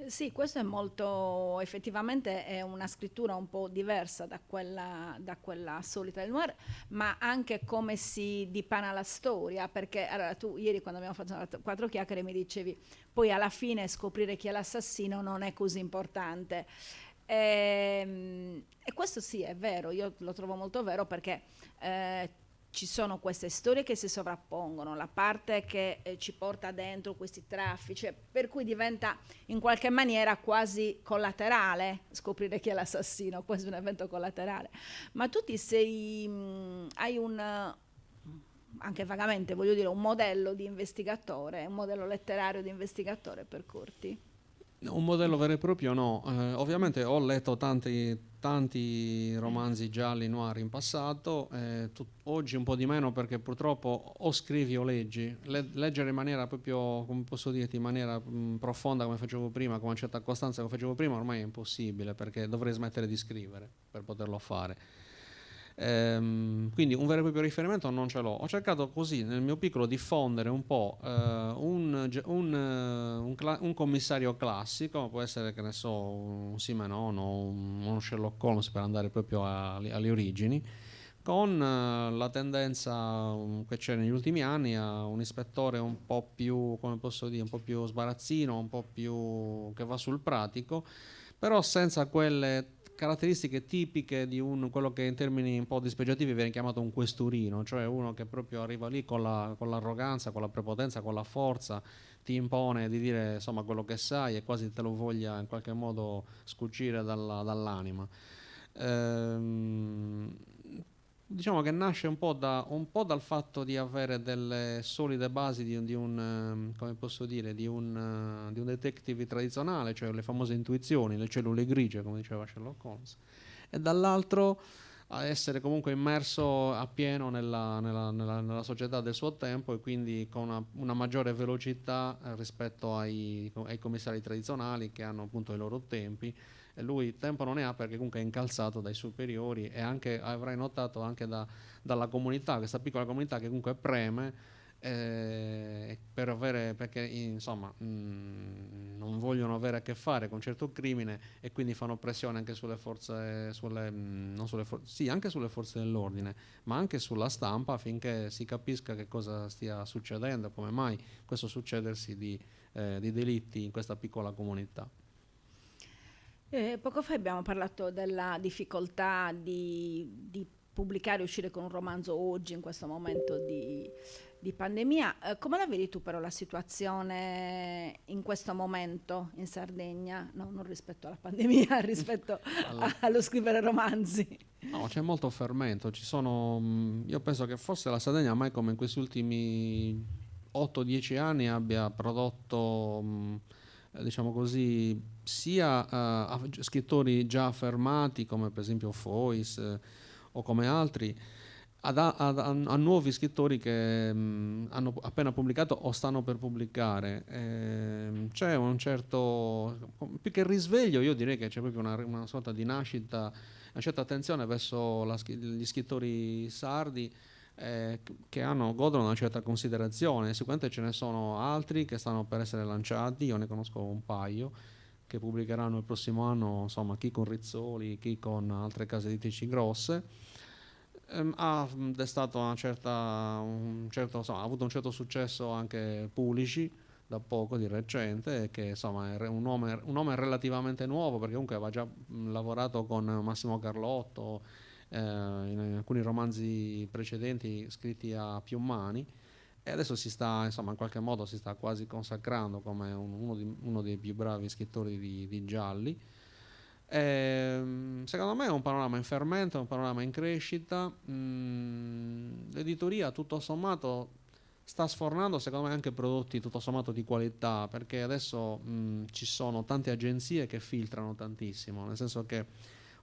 Sì, questo è molto, effettivamente è una scrittura un po' diversa da quella solita del noir, ma anche come si dipana la storia, perché allora tu ieri quando abbiamo fatto quattro chiacchiere mi dicevi, poi alla fine scoprire chi è l'assassino non è così importante. E questo sì, è vero, io lo trovo molto vero perché ci sono queste storie che si sovrappongono, la parte che ci porta dentro questi traffici, per cui diventa in qualche maniera quasi collaterale scoprire chi è l'assassino, quasi un evento collaterale. Ma tu hai anche vagamente, voglio dire, un modello di investigatore, un modello letterario di investigatore per Curti? Un modello vero e proprio no. Ovviamente ho letto tanti romanzi gialli noir in passato, oggi un po' di meno perché purtroppo o scrivi o leggi. Leggere in maniera proprio, come posso dirti, in maniera profonda come facevo prima, con una certa costanza come facevo prima, ormai è impossibile perché dovrei smettere di scrivere per poterlo fare. Quindi un vero e proprio riferimento non ce l'ho. Ho cercato così nel mio piccolo diffondere un po' un commissario classico, può essere, che ne so, un Simenon o uno Sherlock Holmes, per andare proprio alle origini, con la tendenza che c'è negli ultimi anni a un ispettore un po' più, come posso dire, un po' più sbarazzino, un po' più che va sul pratico, però senza quelle caratteristiche tipiche di quello che in termini un po' dispregiativi viene chiamato un questurino, cioè uno che proprio arriva lì con l'arroganza, con la prepotenza, con la forza, ti impone di dire insomma quello che sai e quasi te lo voglia in qualche modo scucire dall'anima. Diciamo che nasce un po' dal fatto di avere delle solide basi come posso dire, di un detective tradizionale, cioè le famose intuizioni, le cellule grigie, come diceva Sherlock Holmes, e dall'altro a essere comunque immerso appieno nella società del suo tempo, e quindi con una maggiore velocità rispetto ai commissari tradizionali che hanno appunto i loro tempi. E lui tempo non ne ha perché comunque è incalzato dai superiori, e anche avrai notato anche dalla comunità, questa piccola comunità che comunque preme perché insomma non vogliono avere a che fare con certo crimine, e quindi fanno pressione anche sulle forze, anche sulle forze dell'ordine, ma anche sulla stampa, affinché si capisca che cosa stia succedendo, come mai questo succedersi di delitti in questa piccola comunità. Poco fa abbiamo parlato della difficoltà di pubblicare e uscire con un romanzo oggi, in questo momento di pandemia. Come la vedi tu però la situazione in questo momento in Sardegna? No, non rispetto alla pandemia, rispetto allo scrivere romanzi. No, c'è molto fermento. Io penso che forse la Sardegna mai come in questi ultimi 8-10 anni abbia prodotto diciamo così, sia scrittori già affermati come per esempio Fois o come altri, a nuovi scrittori che hanno appena pubblicato o stanno per pubblicare. C'è un certo, più che risveglio, io direi che c'è proprio una sorta di nascita, una certa attenzione verso gli scrittori sardi, che godono una certa considerazione. Sicuramente ce ne sono altri che stanno per essere lanciati, io ne conosco un paio che pubblicheranno il prossimo anno, insomma, chi con Rizzoli, chi con altre case editrici grosse. Ha destato ha avuto un certo successo anche Pulici da poco, di recente, che insomma è un nome relativamente nuovo, perché comunque aveva già lavorato con Massimo Carlotto in alcuni romanzi precedenti scritti a più mani, e adesso in qualche modo si sta quasi consacrando come uno dei più bravi scrittori di gialli. Secondo me è un panorama in fermento, è un panorama in crescita. L'editoria tutto sommato sta sfornando secondo me anche prodotti tutto sommato di qualità, perché adesso ci sono tante agenzie che filtrano tantissimo, nel senso che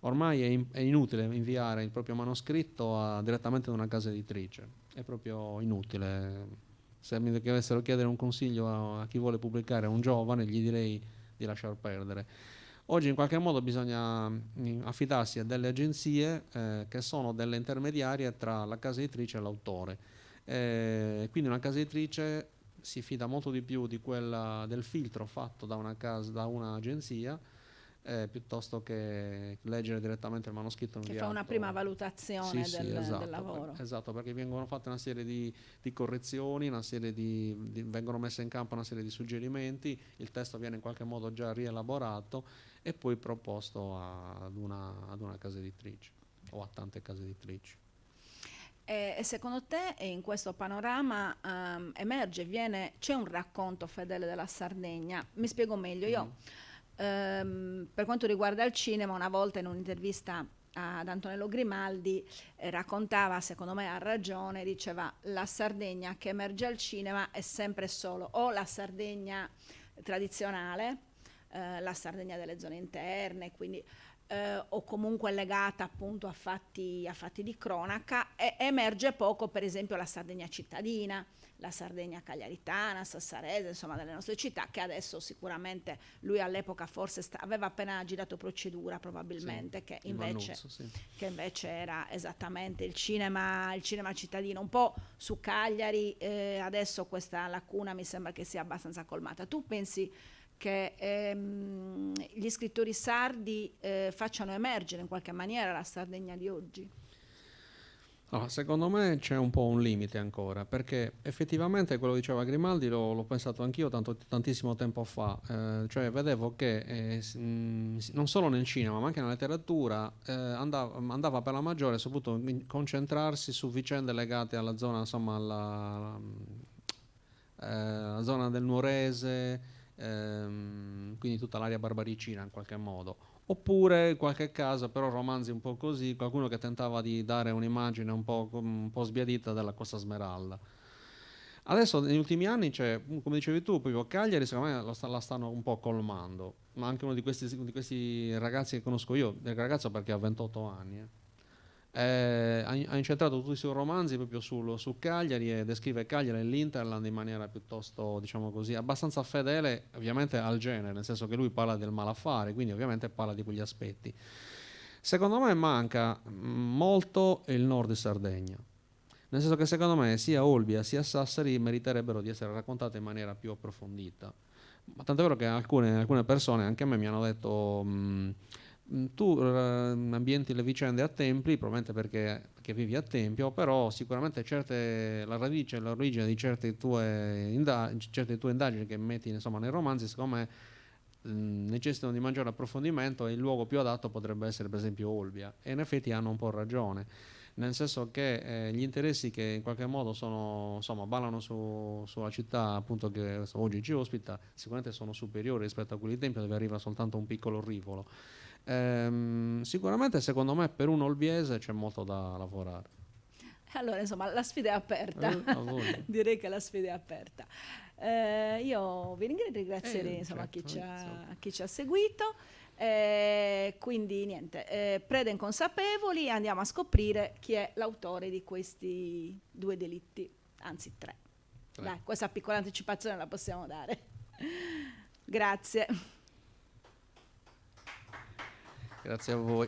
ormai è inutile inviare il proprio manoscritto direttamente ad una casa editrice, è proprio inutile. Se mi dovessero chiedere un consiglio a chi vuole pubblicare, a un giovane, gli direi di lasciar perdere. Oggi in qualche modo bisogna affidarsi a delle agenzie che sono delle intermediarie tra la casa editrice e l'autore. Quindi una casa editrice si fida molto di più di quella del filtro fatto da un'agenzia, piuttosto che leggere direttamente il manoscritto che inviato. fa una prima valutazione esatto, del lavoro. Esatto, perché vengono fatte una serie di correzioni, vengono messe in campo una serie di suggerimenti, il testo viene in qualche modo già rielaborato e poi proposto ad una casa editrice o a tante case editrici. E secondo te in questo panorama c'è un racconto fedele della Sardegna? Mi spiego meglio. Io per quanto riguarda il cinema, una volta in un'intervista ad Antonello Grimaldi raccontava, secondo me ha ragione, diceva: la Sardegna che emerge al cinema è sempre solo o la Sardegna tradizionale, la Sardegna delle zone interne, quindi o comunque legata appunto a fatti di cronaca, e emerge poco per esempio la Sardegna cittadina, la Sardegna cagliaritana, sassarese, insomma delle nostre città, che adesso sicuramente lui all'epoca forse aveva appena girato Procedura probabilmente, che invece era esattamente il cinema cittadino, un po' su Cagliari. Adesso questa lacuna mi sembra che sia abbastanza colmata. Tu pensi che gli scrittori sardi facciano emergere in qualche maniera la Sardegna di oggi? Allora, secondo me c'è un po' un limite ancora, perché effettivamente quello che diceva Grimaldi l'ho pensato anch'io tantissimo tempo fa, cioè vedevo che non solo nel cinema ma anche nella letteratura andava per la maggiore soprattutto concentrarsi su vicende legate alla zona, insomma alla zona del Nuorese, quindi tutta l'area barbaricina in qualche modo, oppure in qualche caso però romanzi un po' così, qualcuno che tentava di dare un'immagine un po' sbiadita della Costa Smeralda. Adesso negli ultimi anni come dicevi tu, proprio Cagliari secondo me la stanno un po' colmando, ma anche uno di questi ragazzi che conosco io, del ragazzo perché ha 28 anni, ha incentrato tutti i suoi romanzi proprio su Cagliari e descrive Cagliari e l'Interland in maniera piuttosto, diciamo così, abbastanza fedele ovviamente al genere, nel senso che lui parla del malaffare, quindi ovviamente parla di quegli aspetti. Secondo me manca molto il nord di Sardegna, nel senso che secondo me sia Olbia sia Sassari meriterebbero di essere raccontate in maniera più approfondita, ma tant'è vero che alcune persone, anche a me, mi hanno detto tu ambienti le vicende a Templi, probabilmente perché vivi a Tempio, però sicuramente la radice e l'origine di certe tue indagini che metti insomma nei romanzi, secondo me necessitano di maggiore approfondimento e il luogo più adatto potrebbe essere per esempio Olbia, e in effetti hanno un po' ragione, nel senso che gli interessi che in qualche modo ballano sulla città appunto che oggi ci ospita sicuramente sono superiori rispetto a quelli di Tempio, dove arriva soltanto un piccolo rivolo. Sicuramente secondo me per un olbiese c'è molto da lavorare. Allora insomma la sfida è aperta, direi che la sfida è aperta. Io vi ringrazierei insomma certo, chi ci ha seguito, quindi niente, prede inconsapevoli, andiamo a scoprire chi è l'autore di questi 2 delitti, anzi 3. Dai, questa piccola anticipazione la possiamo dare. Grazie. Grazie a voi.